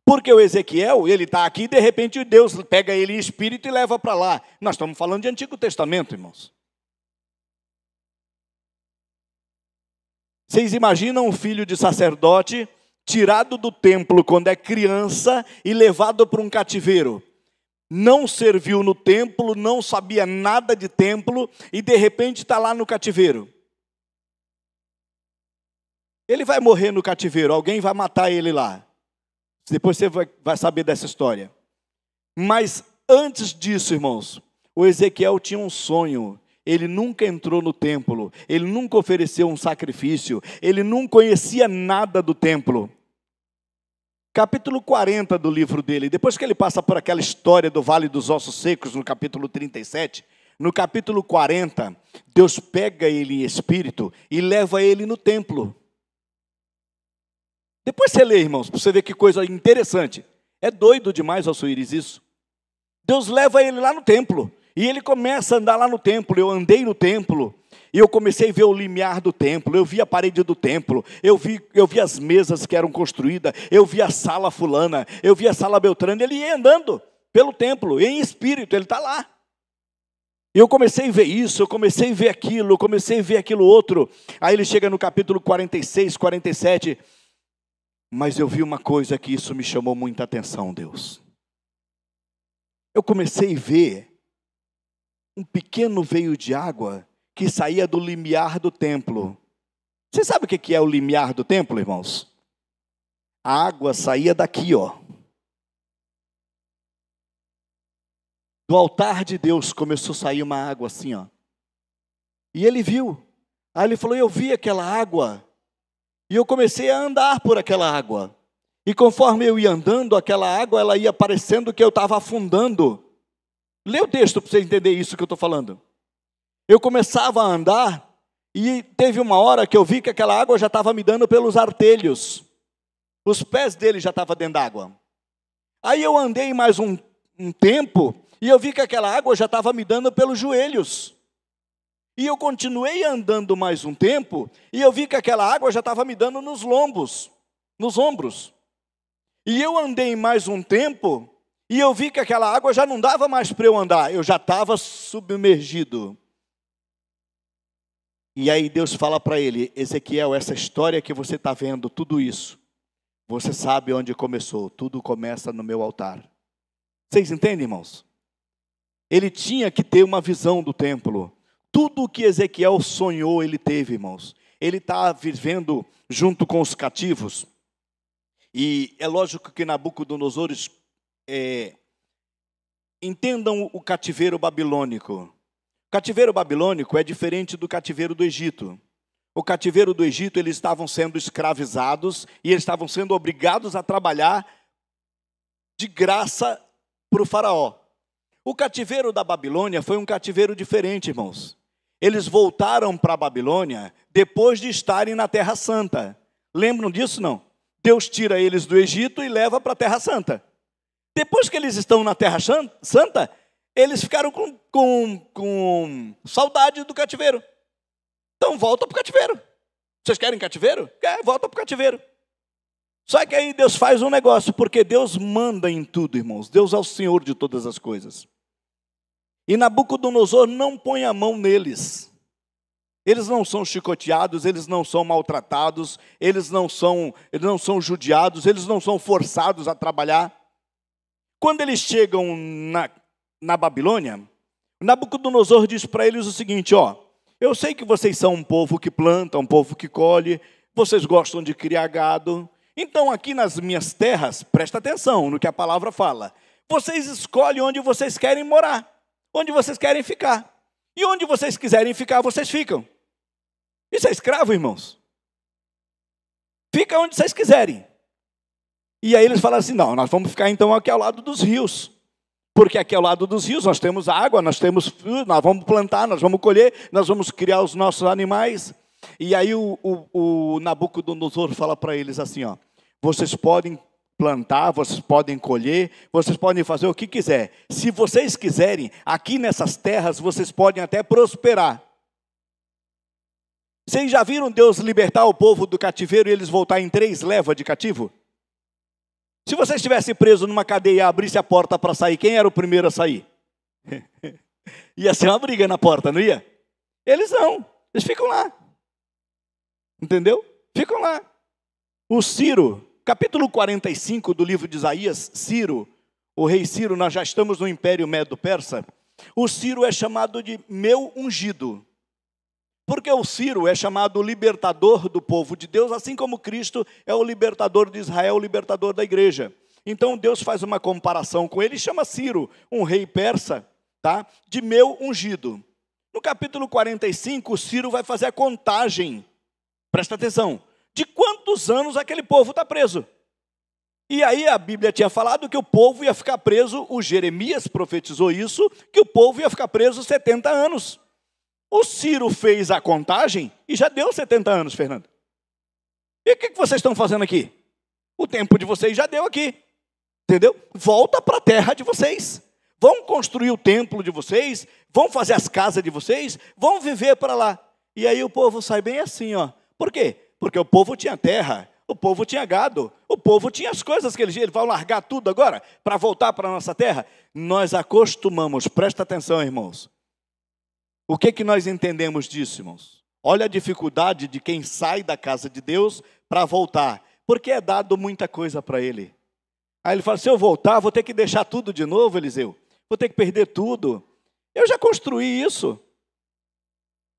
Porque o Ezequiel, ele está aqui e de repente Deus pega ele em espírito e leva para lá. Nós estamos falando de Antigo Testamento, irmãos. Vocês imaginam um filho de sacerdote tirado do templo quando é criança e levado para um cativeiro? Não serviu no templo, não sabia nada de templo e de repente está lá no cativeiro. Ele vai morrer no cativeiro, alguém vai matar ele lá. Depois você vai saber dessa história. Mas antes disso, irmãos, o Ezequiel tinha um sonho. Ele nunca entrou no templo, ele nunca ofereceu um sacrifício, ele não conhecia nada do templo. Capítulo 40 do livro dele, depois que ele passa por aquela história do Vale dos Ossos Secos, no capítulo 37, no capítulo 40, Deus pega ele em espírito e leva ele no templo. Depois você lê, irmãos, para você ver que coisa interessante. É doido demais, Alçoíris, isso. Deus leva ele lá no templo. E ele começa a andar lá no templo. Eu andei no templo. E eu comecei a ver o limiar do templo. Eu vi a parede do templo. Eu vi as mesas que eram construídas. Eu vi a sala fulana. Eu vi a sala Beltrana. Ele ia andando pelo templo. Em espírito, ele está lá. E eu comecei a ver isso. Eu comecei a ver aquilo. Eu comecei a ver aquilo outro. Aí ele chega no capítulo 46, 47. Mas eu vi uma coisa que isso me chamou muita atenção, Deus. Eu comecei a ver um pequeno veio de água que saía do limiar do templo. Você sabe o que é o limiar do templo, irmãos? A água saía daqui, ó. Do altar de Deus começou a sair uma água assim, ó. E ele viu. Aí ele falou: eu vi aquela água. E eu comecei a andar por aquela água. E conforme eu ia andando, aquela água ela ia parecendo que eu estava afundando. Lê o texto para você entender isso que eu estou falando. Eu começava a andar e teve uma hora que eu vi que aquela água já estava me dando pelos artelhos. Os pés dele já estavam dentro d'água. Aí eu andei mais um tempo e eu vi que aquela água já estava me dando pelos joelhos. E eu continuei andando mais um tempo e eu vi que aquela água já estava me dando nos lombos, nos ombros. E eu andei mais um tempo e eu vi que aquela água já não dava mais para eu andar, eu já estava submergido. E aí Deus fala para ele: Ezequiel, essa história que você está vendo, tudo isso, você sabe onde começou, tudo começa no meu altar. Vocês entendem, irmãos? Ele tinha que ter uma visão do templo. Tudo o que Ezequiel sonhou, ele teve, irmãos. Ele está vivendo junto com os cativos. E é lógico que Nabucodonosor, entendam o cativeiro babilônico. O cativeiro babilônico é diferente do cativeiro do Egito. O cativeiro do Egito, eles estavam sendo escravizados e eles estavam sendo obrigados a trabalhar de graça para o faraó. O cativeiro da Babilônia foi um cativeiro diferente, irmãos. Eles voltaram para a Babilônia depois de estarem na Terra Santa. Lembram disso, não? Deus tira eles do Egito e leva para a Terra Santa. Depois que eles estão na Terra Santa, eles ficaram com saudade do cativeiro. Então volta para o cativeiro. Vocês querem cativeiro? Volta para o cativeiro. Só que aí Deus faz um negócio, porque Deus manda em tudo, irmãos. Deus é o Senhor de todas as coisas. E Nabucodonosor não põe a mão neles. Eles não são chicoteados, eles não são maltratados, eles não são judiados, eles não são forçados a trabalhar. Quando eles chegam na Babilônia, Nabucodonosor diz para eles o seguinte, ó, eu sei que vocês são um povo que planta, um povo que colhe, vocês gostam de criar gado, então aqui nas minhas terras, presta atenção no que a palavra fala, vocês escolhem onde vocês querem morar, onde vocês querem ficar, e onde vocês quiserem ficar, vocês ficam. Isso é escravo, irmãos? Fica onde vocês quiserem. E aí eles falam assim, não, nós vamos ficar então aqui ao lado dos rios, porque aqui ao lado dos rios nós temos água, nós vamos plantar, nós vamos colher, nós vamos criar os nossos animais. E aí o Nabucodonosor fala para eles assim, ó, vocês podem plantar, vocês podem colher, vocês podem fazer o que quiser. Se vocês quiserem, aqui nessas terras, vocês podem até prosperar. Vocês já viram Deus libertar o povo do cativeiro e eles voltar em 3 levas de cativo? Se você estivesse preso numa cadeia e abrisse a porta para sair, quem era o primeiro a sair? Ia ser uma briga na porta, não ia? Eles não, eles ficam lá. Entendeu? Ficam lá. O Ciro, capítulo 45 do livro de Isaías, Ciro, o rei Ciro, nós já estamos no Império Medo-Persa, o Ciro é chamado de meu ungido. Porque o Ciro é chamado o libertador do povo de Deus, assim como Cristo é o libertador de Israel, o libertador da igreja. Então Deus faz uma comparação com ele e chama Ciro, um rei persa, tá? De meu ungido. No capítulo 45, o Ciro vai fazer a contagem, presta atenção, de quantos anos aquele povo está preso. E aí a Bíblia tinha falado que o povo ia ficar preso, o Jeremias profetizou isso, que o povo ia ficar preso 70 anos. O Ciro fez a contagem e já deu 70 anos, Fernando. E o que vocês estão fazendo aqui? O tempo de vocês já deu aqui. Entendeu? Volta para a terra de vocês. Vão construir o templo de vocês, vão fazer as casas de vocês, vão viver para lá. E aí o povo sai bem assim, ó. Por quê? Porque o povo tinha terra, o povo tinha gado, o povo tinha as coisas que eles vão largar tudo agora para voltar para a nossa terra. Nós acostumamos, presta atenção, irmãos. O que nós entendemos disso, irmãos? Olha a dificuldade de quem sai da casa de Deus para voltar, porque é dado muita coisa para ele. Aí ele fala, se eu voltar, vou ter que deixar tudo de novo, Eliseu, vou ter que perder tudo. Eu já construí isso.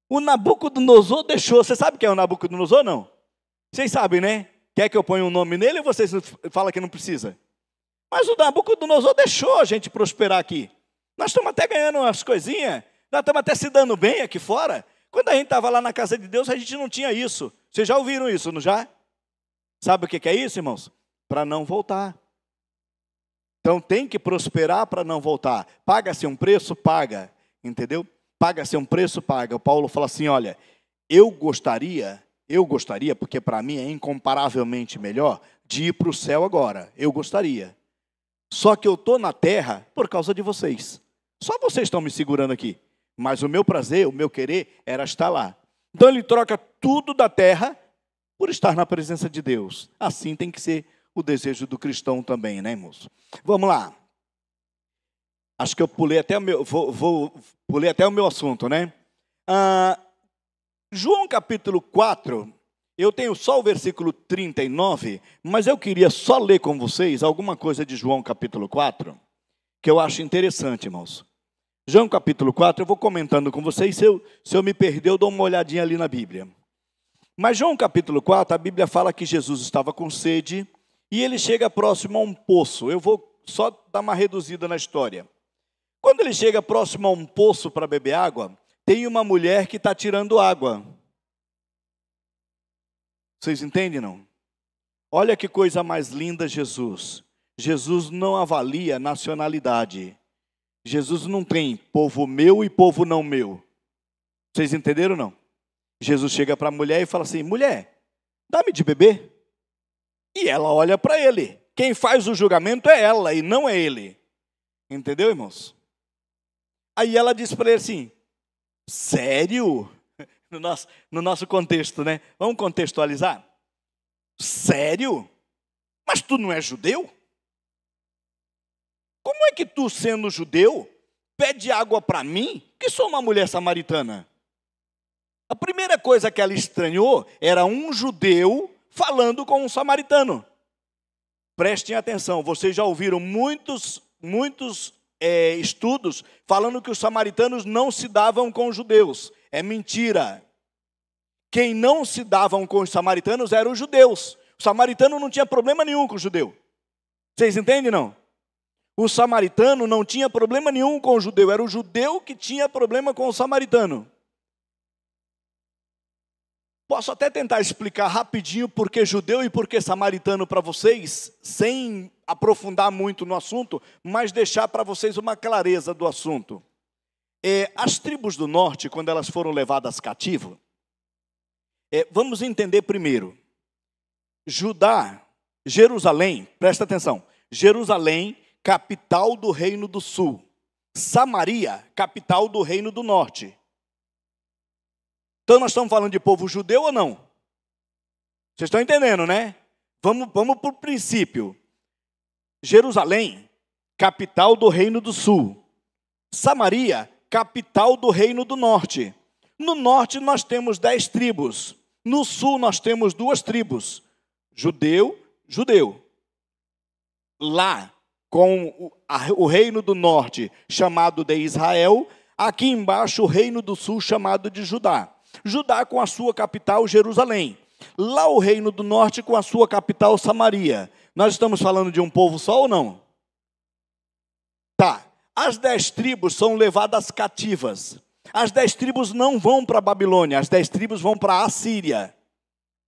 O Nabucodonosor deixou, você sabe quem é o Nabucodonosor, não? Vocês sabem, né? Quer que eu ponha um nome nele ou vocês falam que não precisa? Mas o Nabucodonosor deixou a gente prosperar aqui. Nós estamos até ganhando umas coisinhas, nós estamos até se dando bem aqui fora. Quando a gente estava lá na casa de Deus, a gente não tinha isso. Vocês já ouviram isso, não já? Sabe o que é isso, irmãos? Para não voltar. Então tem que prosperar para não voltar. Paga-se um preço, paga. Entendeu? Paga-se um preço, paga. O Paulo fala assim, olha, eu gostaria, porque para mim é incomparavelmente melhor, de ir para o céu agora. Eu gostaria. Só que eu estou na terra por causa de vocês. Só vocês estão me segurando aqui. Mas o meu prazer, o meu querer era estar lá. Então ele troca tudo da terra por estar na presença de Deus. Assim tem que ser o desejo do cristão também, né, irmãos? Vamos lá. Acho que eu pulei até pulei até o meu assunto, né? João capítulo 4, eu tenho só o versículo 39, mas eu queria só ler com vocês alguma coisa de João capítulo 4, que eu acho interessante, irmãos. João capítulo 4, eu vou comentando com vocês, se eu me perder, eu dou uma olhadinha ali na Bíblia. Mas João capítulo 4, a Bíblia fala que Jesus estava com sede, e ele chega próximo a um poço. Eu vou só dar uma reduzida na história. Quando ele chega próximo a um poço para beber água, tem uma mulher que está tirando água. Vocês entendem, não? Olha que coisa mais linda, Jesus. Jesus não avalia nacionalidade. Jesus não tem povo meu e povo não meu. Vocês entenderam, não? Jesus chega para a mulher e fala assim, mulher, dá-me de beber. E ela olha para ele. Quem faz o julgamento é ela e não é ele. Entendeu, irmãos? Aí ela diz para ele assim, sério? No nosso contexto, né? Vamos contextualizar? Sério? Mas tu não é judeu? Como é que tu, sendo judeu, pede água para mim, que sou uma mulher samaritana? A primeira coisa que ela estranhou era um judeu falando com um samaritano. Prestem atenção, vocês já ouviram muitos estudos falando que os samaritanos não se davam com os judeus. É mentira. Quem não se davam com os samaritanos eram os judeus. O samaritano não tinha problema nenhum com o judeu. Vocês entendem, não? O samaritano não tinha problema nenhum com o judeu. Era o judeu que tinha problema com o samaritano. Posso até tentar explicar rapidinho por que judeu e por que samaritano para vocês, sem aprofundar muito no assunto, mas deixar para vocês uma clareza do assunto. As tribos do norte, quando elas foram levadas cativo, vamos entender primeiro. Judá, Jerusalém, presta atenção, Jerusalém, capital do reino do sul. Samaria, capital do reino do norte. Então nós estamos falando de povo judeu ou não? Vocês estão entendendo, né? Vamos para o princípio. Jerusalém, capital do reino do sul. Samaria, capital do reino do norte. No norte nós temos 10 tribos. No sul nós temos 2 tribos. Judeu. Lá, com o reino do norte, chamado de Israel. Aqui embaixo, o reino do sul, chamado de Judá. Judá com a sua capital, Jerusalém. Lá o reino do norte com a sua capital, Samaria. Nós estamos falando de um povo só ou não? Tá. As 10 tribos são levadas cativas. As 10 tribos não vão para a Babilônia. As 10 tribos vão para a Assíria.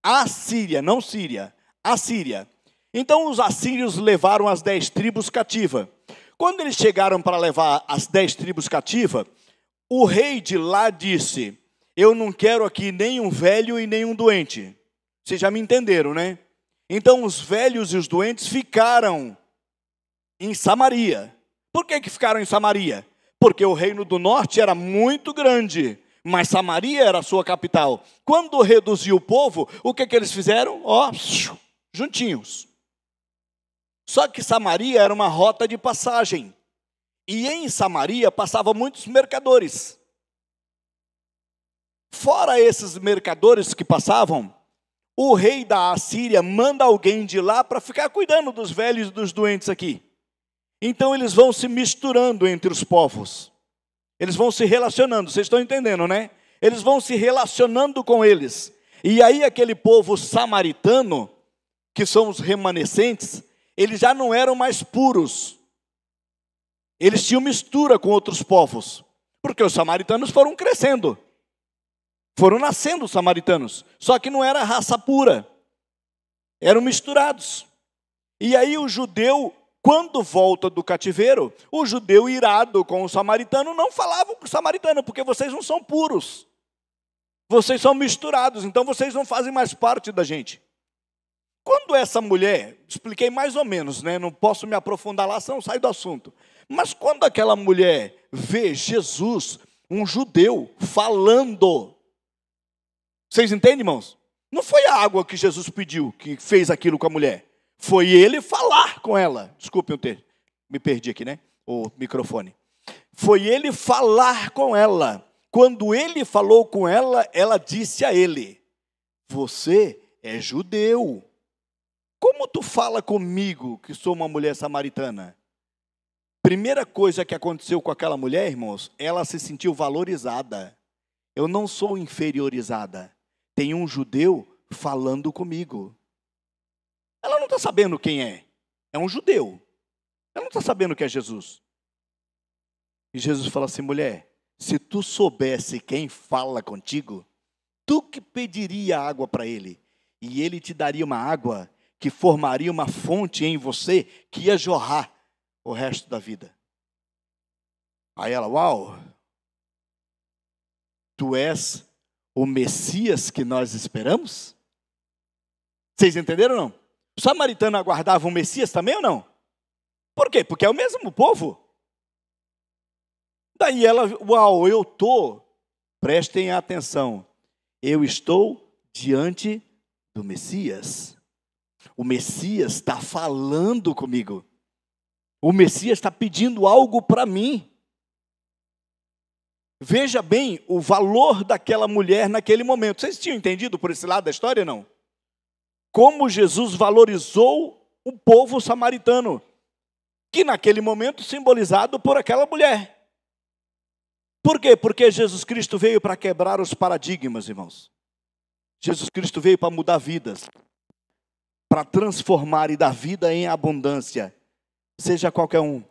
Assíria, não Síria. Assíria. Então os assírios levaram as 10 tribos cativas. Quando eles chegaram para levar as 10 tribos cativas, o rei de lá disse: eu não quero aqui nem um velho e nem um doente. Vocês já me entenderam, né? Então os velhos e os doentes ficaram em Samaria. Por que ficaram em Samaria? Porque o reino do norte era muito grande, mas Samaria era a sua capital. Quando reduziu o povo, o que eles fizeram? Juntinhos. Só que Samaria era uma rota de passagem. E em Samaria passavam muitos mercadores. Fora esses mercadores que passavam, o rei da Assíria manda alguém de lá para ficar cuidando dos velhos e dos doentes aqui. Então eles vão se misturando entre os povos. Eles vão se relacionando, vocês estão entendendo, né? Eles vão se relacionando com eles. E aí aquele povo samaritano, que são os remanescentes, eles já não eram mais puros. Eles tinham mistura com outros povos. Porque os samaritanos foram crescendo. Foram nascendo os samaritanos. Só que não era raça pura. Eram misturados. E aí o judeu, quando volta do cativeiro, o judeu irado com o samaritano não falava com o samaritano, porque vocês não são puros. Vocês são misturados, então vocês não fazem mais parte da gente. Quando essa mulher, expliquei mais ou menos, né? Não posso me aprofundar lá, senão sai do assunto. Mas quando aquela mulher vê Jesus, um judeu, falando, vocês entendem, irmãos? Não foi a água que Jesus pediu, que fez aquilo com a mulher. Foi ele falar com ela. Desculpe, me perdi aqui, né? O microfone. Foi ele falar com ela. Quando ele falou com ela, ela disse a ele: você é judeu. Como tu fala comigo, que sou uma mulher samaritana? Primeira coisa que aconteceu com aquela mulher, irmãos, ela se sentiu valorizada. Eu não sou inferiorizada. Tem um judeu falando comigo. Ela não está sabendo quem é. É um judeu. Ela não está sabendo que é Jesus. E Jesus fala assim: mulher, se tu soubesse quem fala contigo, tu que pediria água para ele, e ele te daria uma água que formaria uma fonte em você que ia jorrar o resto da vida. Aí ela: uau, tu és o Messias que nós esperamos? Vocês entenderam ou não? O samaritano aguardava um Messias também ou não? Por quê? Porque é o mesmo povo. Daí ela: uau, prestem atenção, eu estou diante do Messias. o Messias está falando comigo. O Messias está pedindo algo para mim. Veja bem o valor daquela mulher naquele momento. Vocês tinham entendido por esse lado da história, não? Como Jesus valorizou o povo samaritano, que naquele momento simbolizado por aquela mulher. Por quê? Porque Jesus Cristo veio para quebrar os paradigmas, irmãos. Jesus Cristo veio para mudar vidas, para transformar e dar vida em abundância, seja qualquer um.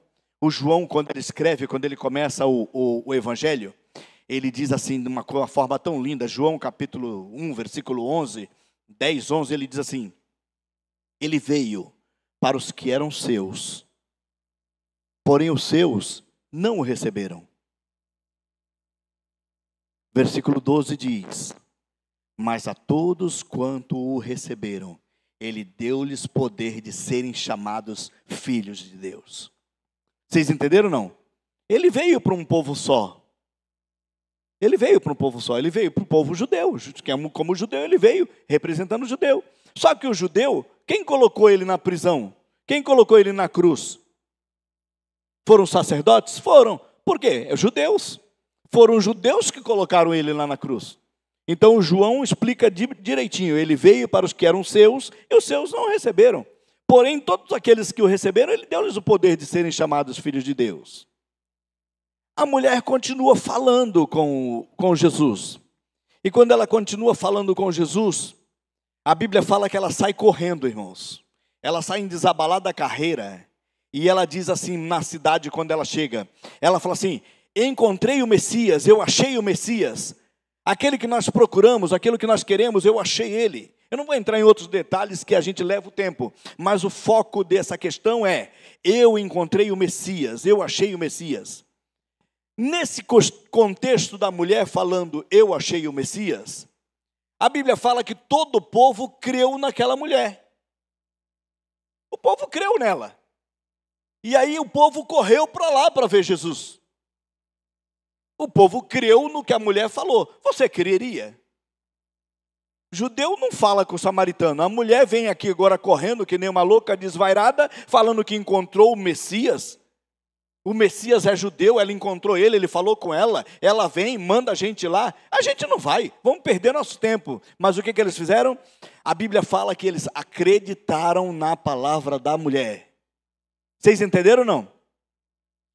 O João, quando ele escreve, quando ele começa o Evangelho, ele diz assim, de uma forma tão linda, João capítulo 1, versículo 11, 10, 11, ele diz assim: ele veio para os que eram seus, porém os seus não o receberam. Versículo 12 diz: mas a todos quanto o receberam, ele deu-lhes poder de serem chamados filhos de Deus. Vocês entenderam ou não? Ele veio para um povo só. Ele veio para um povo só, ele veio para o povo judeu. Como judeu, ele veio representando o judeu. Só que o judeu, quem colocou ele na prisão? Quem colocou ele na cruz? Foram os sacerdotes? Foram. Por quê? Os judeus. Foram os judeus que colocaram ele lá na cruz. Então João explica direitinho. Ele veio para os que eram seus e os seus não o receberam. Porém, todos aqueles que o receberam, ele deu-lhes o poder de serem chamados filhos de Deus. A mulher continua falando com Jesus. E quando ela continua falando com Jesus, a Bíblia fala que ela sai correndo, irmãos. Ela sai em desabalada carreira. E ela diz assim na cidade quando ela chega. Ela fala assim: encontrei o Messias, eu achei o Messias. Aquele que nós procuramos, aquilo que nós queremos, eu achei ele. Eu não vou entrar em outros detalhes que a gente leva o tempo. Mas o foco dessa questão é: eu encontrei o Messias, eu achei o Messias. Nesse contexto da mulher falando, eu achei o Messias, a Bíblia fala que todo o povo creu naquela mulher. O povo creu nela. E aí o povo correu para lá para ver Jesus. O povo creu no que a mulher falou. Você creria? Judeu não fala com o samaritano. A mulher vem aqui agora correndo que nem uma louca desvairada, falando que encontrou o Messias. O Messias é judeu, ela encontrou ele, ele falou com ela. Ela vem, manda a gente lá. A gente não vai, vamos perder nosso tempo. Mas o que eles fizeram? A Bíblia fala que eles acreditaram na palavra da mulher. Vocês entenderam ou não?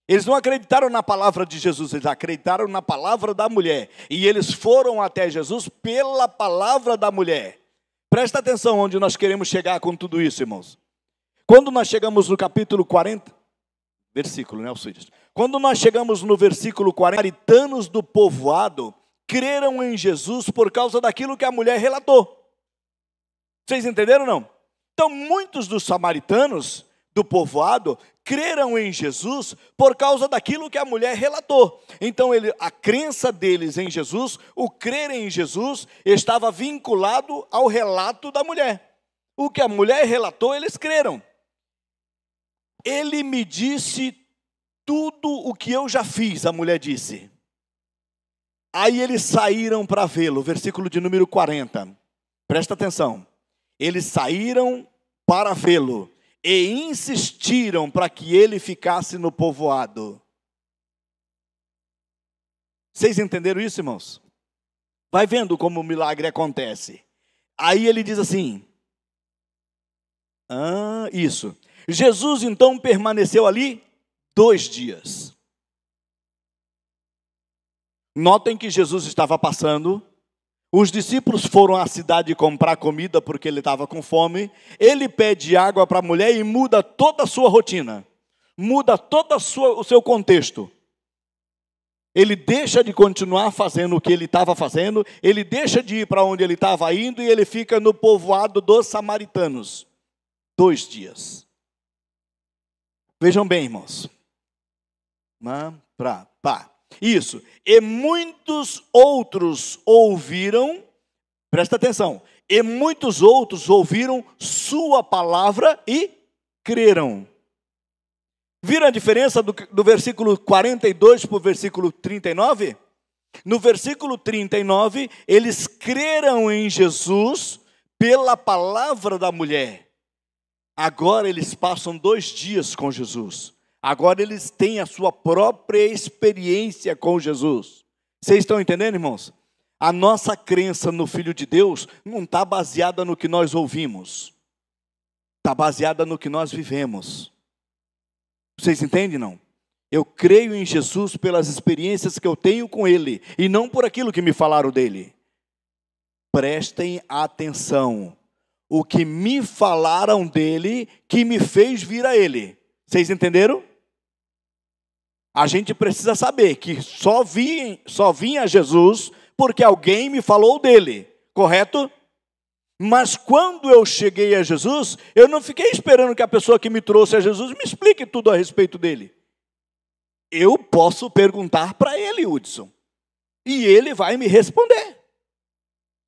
Eles não acreditaram na palavra de Jesus, eles acreditaram na palavra da mulher. E eles foram até Jesus pela palavra da mulher. Presta atenção onde nós queremos chegar com tudo isso, irmãos. Quando nós chegamos no capítulo 40, versículo, né, Alcides? Quando nós chegamos no versículo 40, os samaritanos do povoado creram em Jesus por causa daquilo que a mulher relatou. Vocês entenderam ou não? Então, muitos dos samaritanos do povoado creram em Jesus por causa daquilo que a mulher relatou. Então, a crença deles em Jesus, o crer em Jesus, estava vinculado ao relato da mulher. O que a mulher relatou, eles creram. Ele me disse tudo o que eu já fiz, a mulher disse. Aí eles saíram para vê-lo, versículo de número 40. Presta atenção. Eles saíram para vê-lo e insistiram para que ele ficasse no povoado. Vocês entenderam isso, irmãos? Vai vendo como o milagre acontece. Aí ele diz assim: isso. Jesus então permaneceu ali 2 dias. Notem que Jesus estava passando. Os discípulos foram à cidade comprar comida porque ele estava com fome. Ele pede água para a mulher e muda toda a sua rotina. Muda todo o seu contexto. Ele deixa de continuar fazendo o que ele estava fazendo. Ele deixa de ir para onde ele estava indo e ele fica no povoado dos samaritanos. 2 dias. Vejam bem, irmãos. Isso. E muitos outros ouviram, presta atenção, e muitos outros ouviram sua palavra e creram. Viram a diferença do versículo 42 para o versículo 39? No versículo 39, eles creram em Jesus pela palavra da mulher. Agora eles passam 2 dias com Jesus. Agora eles têm a sua própria experiência com Jesus. Vocês estão entendendo, irmãos? A nossa crença no Filho de Deus não está baseada no que nós ouvimos. Está baseada no que nós vivemos. Vocês entendem, não? Eu creio em Jesus pelas experiências que eu tenho com Ele, e não por aquilo que me falaram dele. Prestem atenção. O que me falaram dele, que me fez vir a Ele. Vocês entenderam? A gente precisa saber que só vim a Jesus porque alguém me falou dele, correto? Mas quando eu cheguei a Jesus, eu não fiquei esperando que a pessoa que me trouxe a Jesus me explique tudo a respeito dele. Eu posso perguntar para ele, Hudson, e ele vai me responder.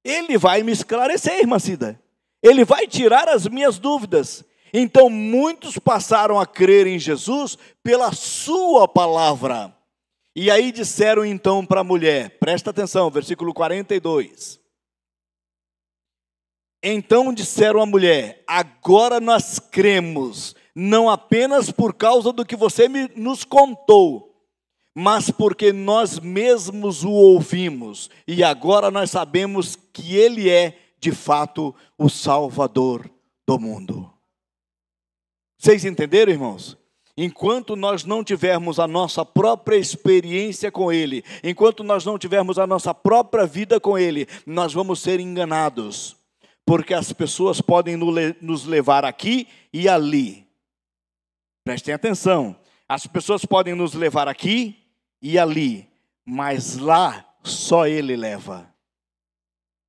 Ele vai me esclarecer, irmã Cida. Ele vai tirar as minhas dúvidas. Então muitos passaram a crer em Jesus pela sua palavra. E aí disseram então para a mulher, presta atenção, versículo 42. Então disseram à mulher, agora nós cremos, não apenas por causa do que você nos contou, mas porque nós mesmos o ouvimos, e agora nós sabemos que Ele é, de fato, o Salvador do mundo. Vocês entenderam, irmãos? Enquanto nós não tivermos a nossa própria experiência com Ele, enquanto nós não tivermos a nossa própria vida com Ele, nós vamos ser enganados, porque as pessoas podem nos levar aqui e ali. Prestem atenção, as pessoas podem nos levar aqui e ali, mas lá só Ele leva.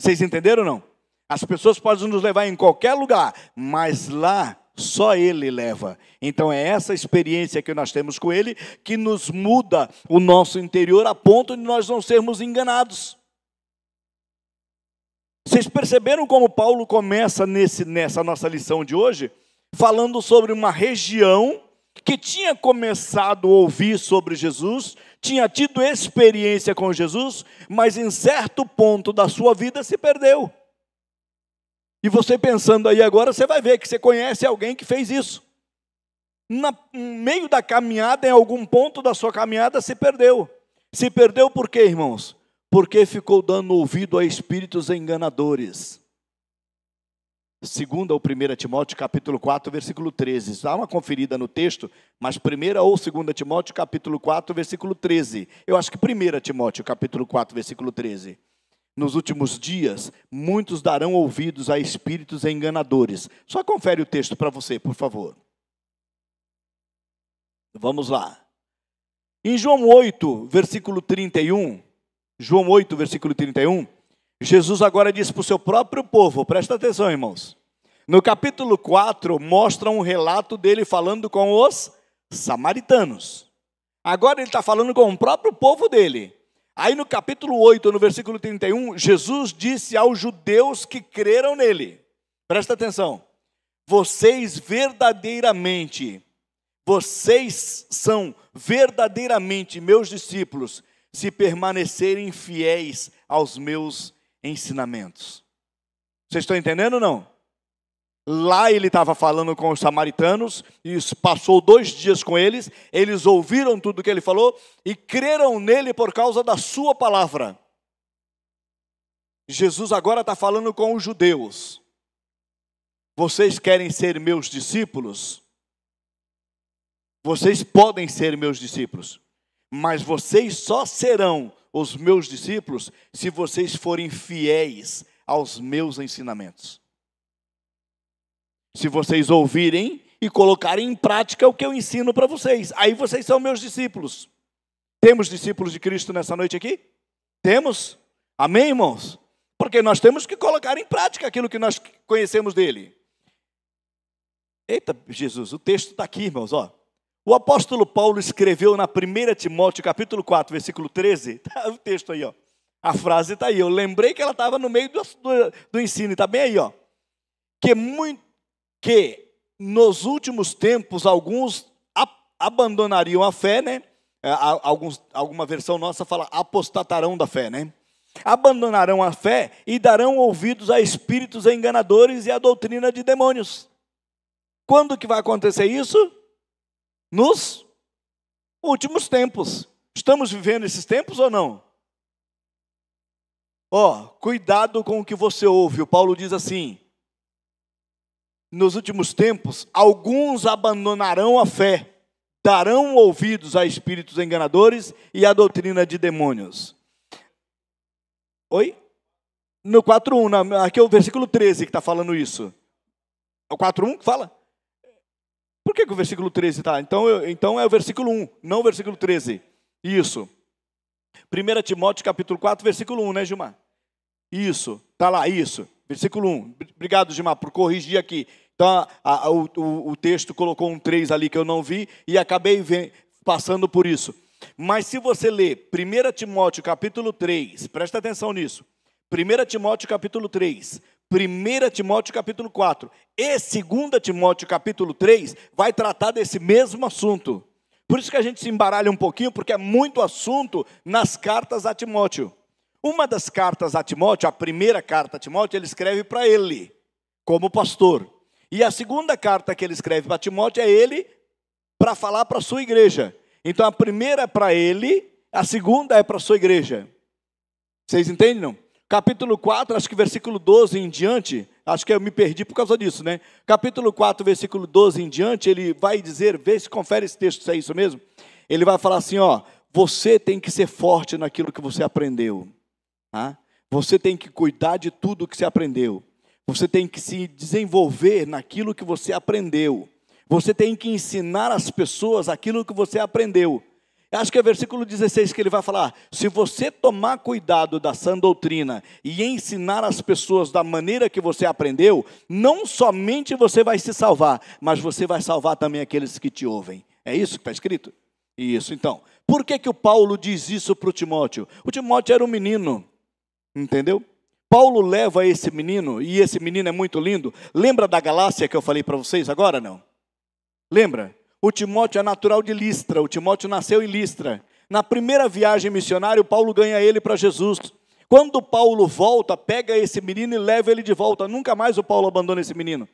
Vocês entenderam ou não? As pessoas podem nos levar em qualquer lugar, mas lá só Ele leva. Então é essa experiência que nós temos com Ele que nos muda o nosso interior a ponto de nós não sermos enganados. Vocês perceberam como Paulo começa nessa nossa lição de hoje, falando sobre uma região que tinha começado a ouvir sobre Jesus, tinha tido experiência com Jesus, mas em certo ponto da sua vida se perdeu. E você pensando aí agora, você vai ver que você conhece alguém que fez isso. No meio da caminhada, em algum ponto da sua caminhada, se perdeu. Se perdeu por quê, irmãos? Porque ficou dando ouvido a espíritos enganadores. 2 ou 1 Timóteo, capítulo 4, versículo 13. Dá uma conferida no texto, mas 1 ou 2 Timóteo, capítulo 4, versículo 13. Eu acho que 1 Timóteo, capítulo 4, versículo 13. Nos últimos dias, muitos darão ouvidos a espíritos enganadores. Só confere o texto para você, por favor. Vamos lá. Em João 8, versículo 31, João 8, versículo 31, Jesus agora diz para o seu próprio povo, presta atenção, irmãos. No capítulo 4, mostra um relato dele falando com os samaritanos. Agora ele está falando com o próprio povo dele. Aí no capítulo 8, no versículo 31, Jesus disse aos judeus que creram nele. Presta atenção. Vocês são verdadeiramente meus discípulos, se permanecerem fiéis aos meus ensinamentos. Vocês estão entendendo ou não? Lá ele estava falando com os samaritanos, e passou 2 dias com eles, eles ouviram tudo o que ele falou, e creram nele por causa da sua palavra. Jesus agora está falando com os judeus. Vocês querem ser meus discípulos? Vocês podem ser meus discípulos, mas vocês só serão os meus discípulos se vocês forem fiéis aos meus ensinamentos. Se vocês ouvirem e colocarem em prática o que eu ensino para vocês, aí vocês são meus discípulos. Temos discípulos de Cristo nessa noite aqui? Temos? Amém, irmãos? Porque nós temos que colocar em prática aquilo que nós conhecemos dele. Eita, Jesus, o texto está aqui, irmãos, ó. O apóstolo Paulo escreveu na 1 Timóteo, capítulo 4, versículo 13, tá o texto aí, ó. A frase está aí, eu lembrei que ela estava no meio do ensino, está bem aí, ó. Que nos últimos tempos alguns abandonariam a fé, né? Alguma versão nossa fala apostatarão da fé, né? Abandonarão a fé e darão ouvidos a espíritos enganadores e a doutrina de demônios. Quando que vai acontecer isso? Nos últimos tempos. Estamos vivendo esses tempos ou não? Cuidado com o que você ouve. O Paulo diz assim: nos últimos tempos, alguns abandonarão a fé, darão ouvidos a espíritos enganadores e a doutrina de demônios. Oi? No 4:1, aqui é o versículo 13 que está falando isso. É o 4:1 que fala? Por que o versículo 13 está? Então é o versículo 1, não o versículo 13. Isso. 1 Timóteo capítulo 4, versículo 1, né, Gilmar? Isso, está lá, isso. Versículo 1. Obrigado, Gilmar, por corrigir aqui. Então, o texto colocou um 3 ali que eu não vi e acabei passando por isso. Mas se você ler 1 Timóteo capítulo 3, presta atenção nisso. 1 Timóteo capítulo 3, 1 Timóteo capítulo 4 e 2 Timóteo capítulo 3 vai tratar desse mesmo assunto. Por isso que a gente se embaralha um pouquinho, porque é muito assunto nas cartas a Timóteo. Uma das cartas a Timóteo, a primeira carta a Timóteo, ele escreve para ele, como pastor. E a segunda carta que ele escreve para Timóteo é ele para falar para a sua igreja. Então a primeira é para ele, a segunda é para a sua igreja. Vocês entendem, não? Capítulo 4, acho que versículo 12 em diante, acho que eu me perdi por causa disso, né? Capítulo 4, versículo 12 em diante, ele vai dizer, vê se confere esse texto, se é isso mesmo. Ele vai falar assim, você tem que ser forte naquilo que você aprendeu. Tá? Você tem que cuidar de tudo que você aprendeu. Você tem que se desenvolver naquilo que você aprendeu. Você tem que ensinar às pessoas aquilo que você aprendeu. Acho que é versículo 16 que ele vai falar: se você tomar cuidado da sã doutrina e ensinar as pessoas da maneira que você aprendeu, não somente você vai se salvar, mas você vai salvar também aqueles que te ouvem. É isso que está escrito? Isso, então. Por que o Paulo diz isso para o Timóteo? O Timóteo era um menino, entendeu? Paulo leva esse menino, e esse menino é muito lindo. Lembra da Galácia que eu falei para vocês agora, não? Lembra? O Timóteo é natural de Listra, o Timóteo nasceu em Listra. Na primeira viagem missionária, o Paulo ganha ele para Jesus. Quando Paulo volta, pega esse menino e leva ele de volta. Nunca mais o Paulo abandona esse menino.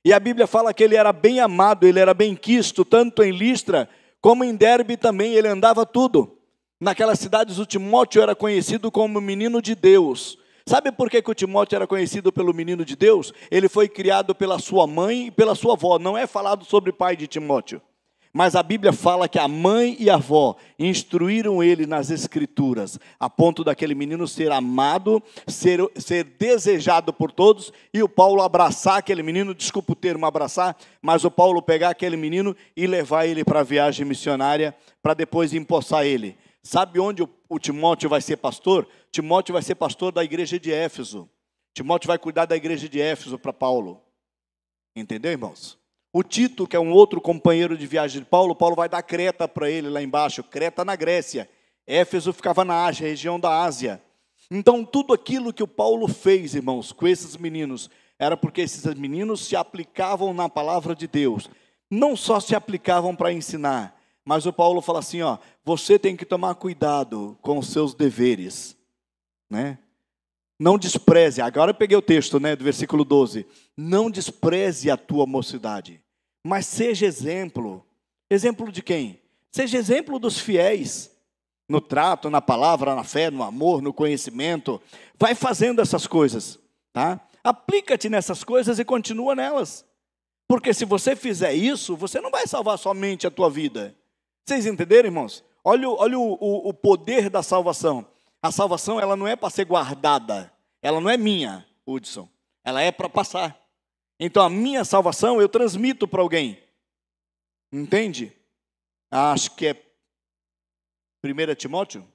E a Bíblia fala que ele era bem amado, ele era bem quisto, tanto em Listra como em Derbe também, ele andava tudo. Naquelas cidades o Timóteo era conhecido como menino de Deus. Sabe por que o Timóteo era conhecido pelo menino de Deus? Ele foi criado pela sua mãe e pela sua avó. Não é falado sobre o pai de Timóteo. Mas a Bíblia fala que a mãe e a avó instruíram ele nas escrituras, a ponto daquele menino ser amado, ser desejado por todos, e o Paulo abraçar aquele menino, desculpa o termo abraçar, mas o Paulo pegar aquele menino e levar ele para a viagem missionária, para depois empossar ele. Sabe onde o Timóteo vai ser pastor? Timóteo vai ser pastor da igreja de Éfeso. Timóteo vai cuidar da igreja de Éfeso para Paulo. Entendeu, irmãos? O Tito, que é um outro companheiro de viagem de Paulo, Paulo vai dar Creta para ele lá embaixo. Creta na Grécia. Éfeso ficava na Ásia, região da Ásia. Então, tudo aquilo que o Paulo fez, irmãos, com esses meninos, era porque esses meninos se aplicavam na palavra de Deus. Não só se aplicavam para ensinar, mas o Paulo fala assim, você tem que tomar cuidado com os seus deveres, né? Não despreze, agora eu peguei o texto, né, do versículo 12, não despreze a tua mocidade, mas seja exemplo. Exemplo de quem? Seja exemplo dos fiéis, no trato, na palavra, na fé, no amor, no conhecimento. Vai fazendo essas coisas, tá? Aplica-te nessas coisas e continua nelas, porque se você fizer isso, você não vai salvar somente a tua vida. Vocês entenderam, irmãos? Olha o poder da salvação. A salvação, ela não é para ser guardada. Ela não é minha, Hudson. Ela é para passar. Então, a minha salvação eu transmito para alguém. Entende? Acho que é 1 Timóteo?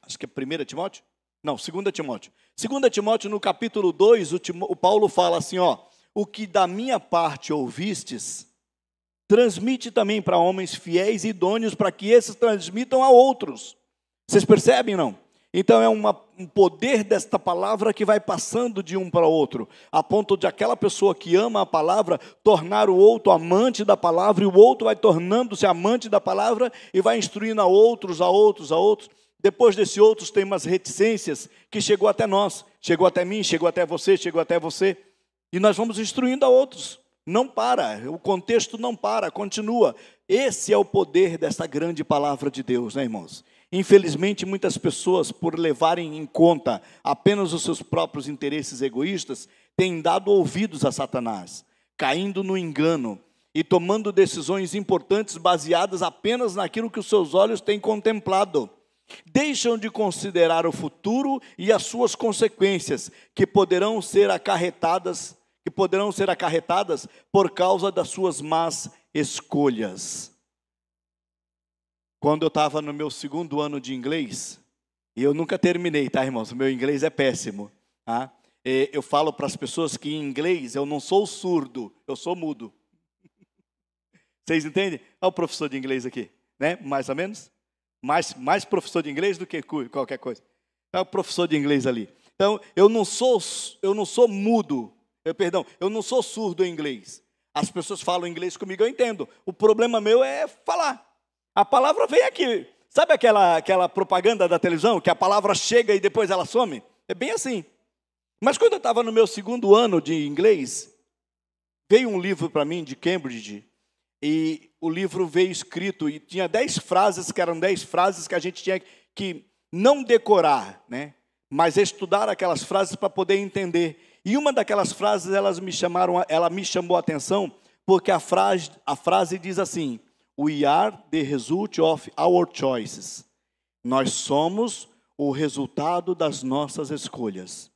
Acho que é 1 Timóteo? Não, 2 Timóteo. 2 Timóteo, no capítulo 2, o Paulo fala assim, o que da minha parte ouvistes, transmite também para homens fiéis e idôneos, para que esses transmitam a outros. Vocês percebem, não? Então é um poder desta palavra que vai passando de um para o outro, a ponto de aquela pessoa que ama a palavra tornar o outro amante da palavra, e o outro vai tornando-se amante da palavra e vai instruindo a outros, a outros, a outros. Depois desse outros tem umas reticências que chegou até nós, chegou até mim, chegou até você, e nós vamos instruindo a outros. Não para, o contexto não para, continua. Esse é o poder dessa grande palavra de Deus, né, irmãos? Infelizmente, muitas pessoas, por levarem em conta apenas os seus próprios interesses egoístas, têm dado ouvidos a Satanás, caindo no engano e tomando decisões importantes baseadas apenas naquilo que os seus olhos têm contemplado. Deixam de considerar o futuro e as suas consequências, que poderão ser acarretadas por causa das suas más escolhas. Quando eu estava no meu 2º ano de inglês, e eu nunca terminei, tá, irmãos? O meu inglês é péssimo, tá? Eu falo para as pessoas que em inglês eu não sou surdo, eu sou mudo. Vocês entendem? Olha o professor de inglês aqui, né? Mais ou menos? Mais professor de inglês do que qualquer coisa. É o professor de inglês ali. Então, eu não sou mudo, eu não sou surdo em inglês. As pessoas falam inglês comigo, eu entendo. O problema meu é falar. A palavra vem aqui. Sabe aquela propaganda da televisão, que a palavra chega e depois ela some? É bem assim. Mas quando eu estava no meu 2º ano de inglês, veio um livro para mim de Cambridge, e o livro veio escrito, e tinha 10 frases, que eram 10 frases que a gente tinha que não decorar, né? Mas estudar aquelas frases para poder entender. E uma daquelas frases, ela me chamou a atenção, porque a frase diz assim: We are the result of our choices. Nós somos o resultado das nossas escolhas.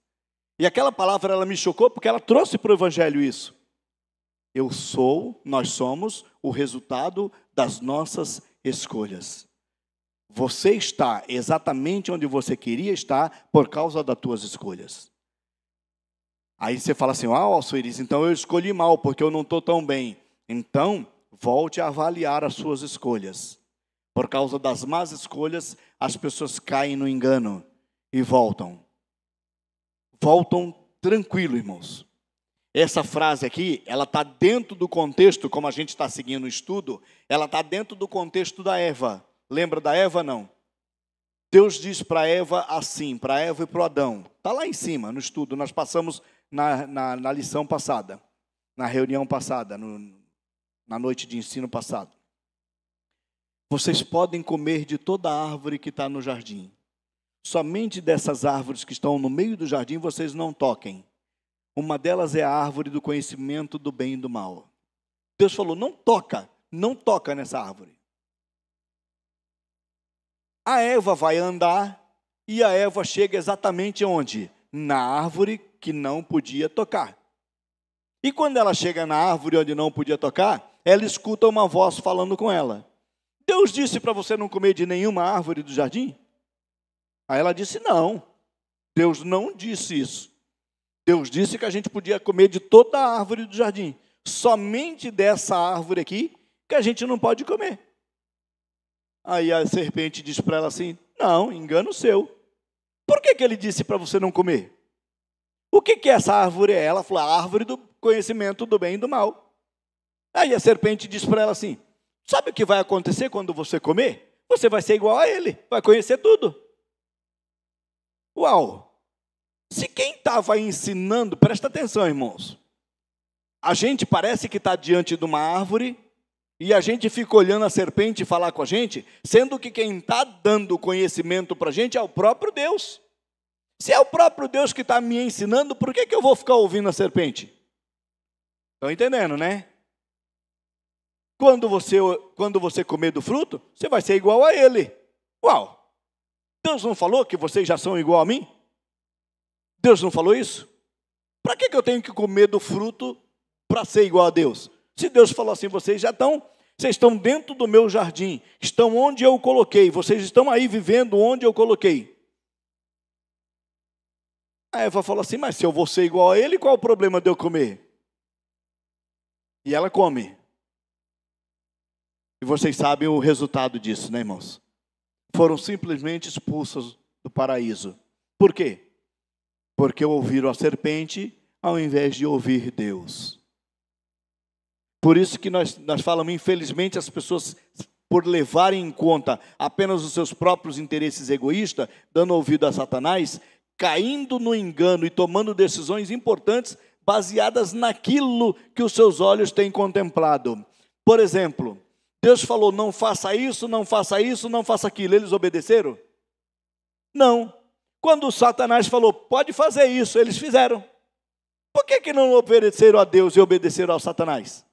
E aquela palavra, ela me chocou, porque ela trouxe para o Evangelho isso. Nós somos o resultado das nossas escolhas. Você está exatamente onde você queria estar por causa das tuas escolhas. Aí você fala assim: Suíris, então eu escolhi mal, porque eu não estou tão bem. Então, volte a avaliar as suas escolhas. Por causa das más escolhas, as pessoas caem no engano e voltam. Voltam tranquilo, irmãos. Essa frase aqui, ela está dentro do contexto, como a gente está seguindo o estudo, ela está dentro do contexto da Eva. Lembra da Eva, não? Deus diz para Eva assim, para Eva e para o Adão. Está lá em cima, no estudo, nós passamos na lição passada, na reunião passada, na noite de ensino passado. Vocês podem comer de toda árvore que está no jardim. Somente dessas árvores que estão no meio do jardim, vocês não toquem. Uma delas é a árvore do conhecimento do bem e do mal. Deus falou: não toca nessa árvore. A Eva vai andar e a Eva chega exatamente onde? Na árvore que não podia tocar. E quando ela chega na árvore onde não podia tocar, ela escuta uma voz falando com ela. Deus disse para você não comer de nenhuma árvore do jardim? Aí ela disse: não, Deus não disse isso. Deus disse que a gente podia comer de toda a árvore do jardim. Somente dessa árvore aqui que a gente não pode comer. Aí a serpente diz para ela assim: não, engano seu. Por que ele disse para você não comer? O que essa árvore é? Ela falou: a árvore do conhecimento do bem e do mal. Aí a serpente diz para ela assim: sabe o que vai acontecer quando você comer? Você vai ser igual a ele, vai conhecer tudo. Uau! Se quem estava ensinando, presta atenção, irmãos. A gente parece que está diante de uma árvore e a gente fica olhando a serpente falar com a gente, sendo que quem está dando conhecimento para a gente é o próprio Deus. Se é o próprio Deus que está me ensinando, por que eu vou ficar ouvindo a serpente? Estão entendendo, né? Quando você comer do fruto, você vai ser igual a ele. Uau! Deus não falou que vocês já são igual a mim? Deus não falou isso? Para que eu tenho que comer do fruto para ser igual a Deus? Se Deus falou assim: vocês estão dentro do meu jardim, estão onde eu coloquei, vocês estão aí vivendo onde eu coloquei. A Eva falou assim: mas se eu vou ser igual a ele, qual o problema de eu comer? E ela come. E vocês sabem o resultado disso, né, irmãos? Foram simplesmente expulsos do paraíso. Por quê? Porque ouviram a serpente ao invés de ouvir Deus. Por isso que nós falamos, infelizmente, as pessoas, por levarem em conta apenas os seus próprios interesses egoístas, dando ouvido a Satanás, caindo no engano e tomando decisões importantes baseadas naquilo que os seus olhos têm contemplado. Por exemplo, Deus falou, não faça isso, não faça isso, não faça aquilo. Eles obedeceram? Não. Quando o Satanás falou, pode fazer isso, eles fizeram. Por que não obedeceram a Deus e obedeceram ao Satanás?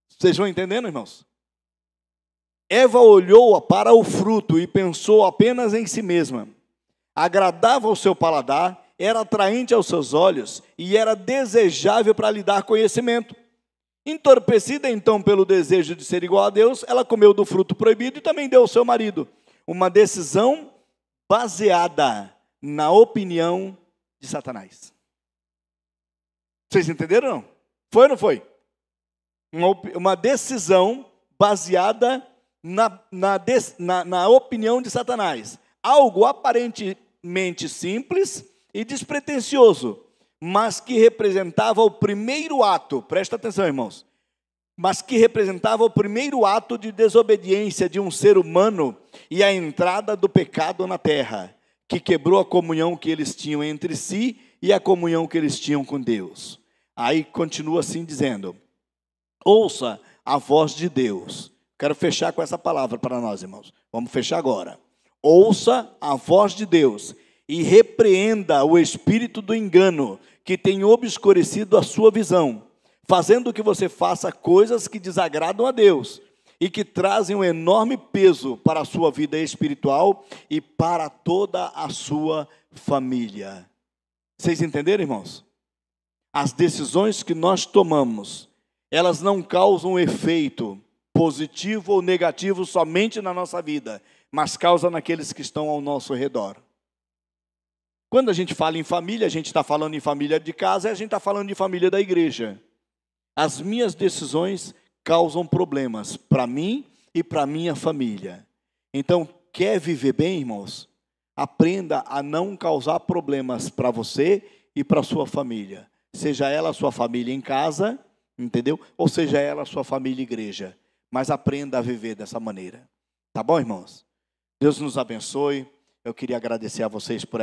Vocês vão entendendo, irmãos? Eva olhou para o fruto e pensou apenas em si mesma. Agradava ao seu paladar, era atraente aos seus olhos e era desejável para lhe dar conhecimento. Entorpecida então pelo desejo de ser igual a Deus, ela comeu do fruto proibido e também deu ao seu marido. Uma decisão baseada na opinião de Satanás. Vocês entenderam ou não? Foi ou não foi? Uma decisão baseada na opinião de Satanás. Algo aparentemente simples e despretensioso, mas que representava o primeiro ato, presta atenção, irmãos, mas que representava o primeiro ato de desobediência de um ser humano e a entrada do pecado na terra, que quebrou a comunhão que eles tinham entre si e a comunhão que eles tinham com Deus. Aí continua assim dizendo, ouça a voz de Deus. Quero fechar com essa palavra para nós, irmãos. Vamos fechar agora. Ouça a voz de Deus e repreenda o espírito do engano que tem obscurecido a sua visão, fazendo que você faça coisas que desagradam a Deus e que trazem um enorme peso para a sua vida espiritual e para toda a sua família. Vocês entenderam, irmãos? As decisões que nós tomamos, elas não causam efeito positivo ou negativo somente na nossa vida, mas causam naqueles que estão ao nosso redor. Quando a gente fala em família, a gente está falando em família de casa e a gente está falando de família da igreja. As minhas decisões causam problemas para mim e para minha família. Então, quer viver bem, irmãos? Aprenda a não causar problemas para você e para a sua família. Seja ela a sua família em casa, entendeu? Ou seja ela a sua família igreja. Mas aprenda a viver dessa maneira. Tá bom, irmãos? Deus nos abençoe. Eu queria agradecer a vocês por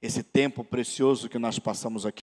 esse tempo precioso que nós passamos aqui.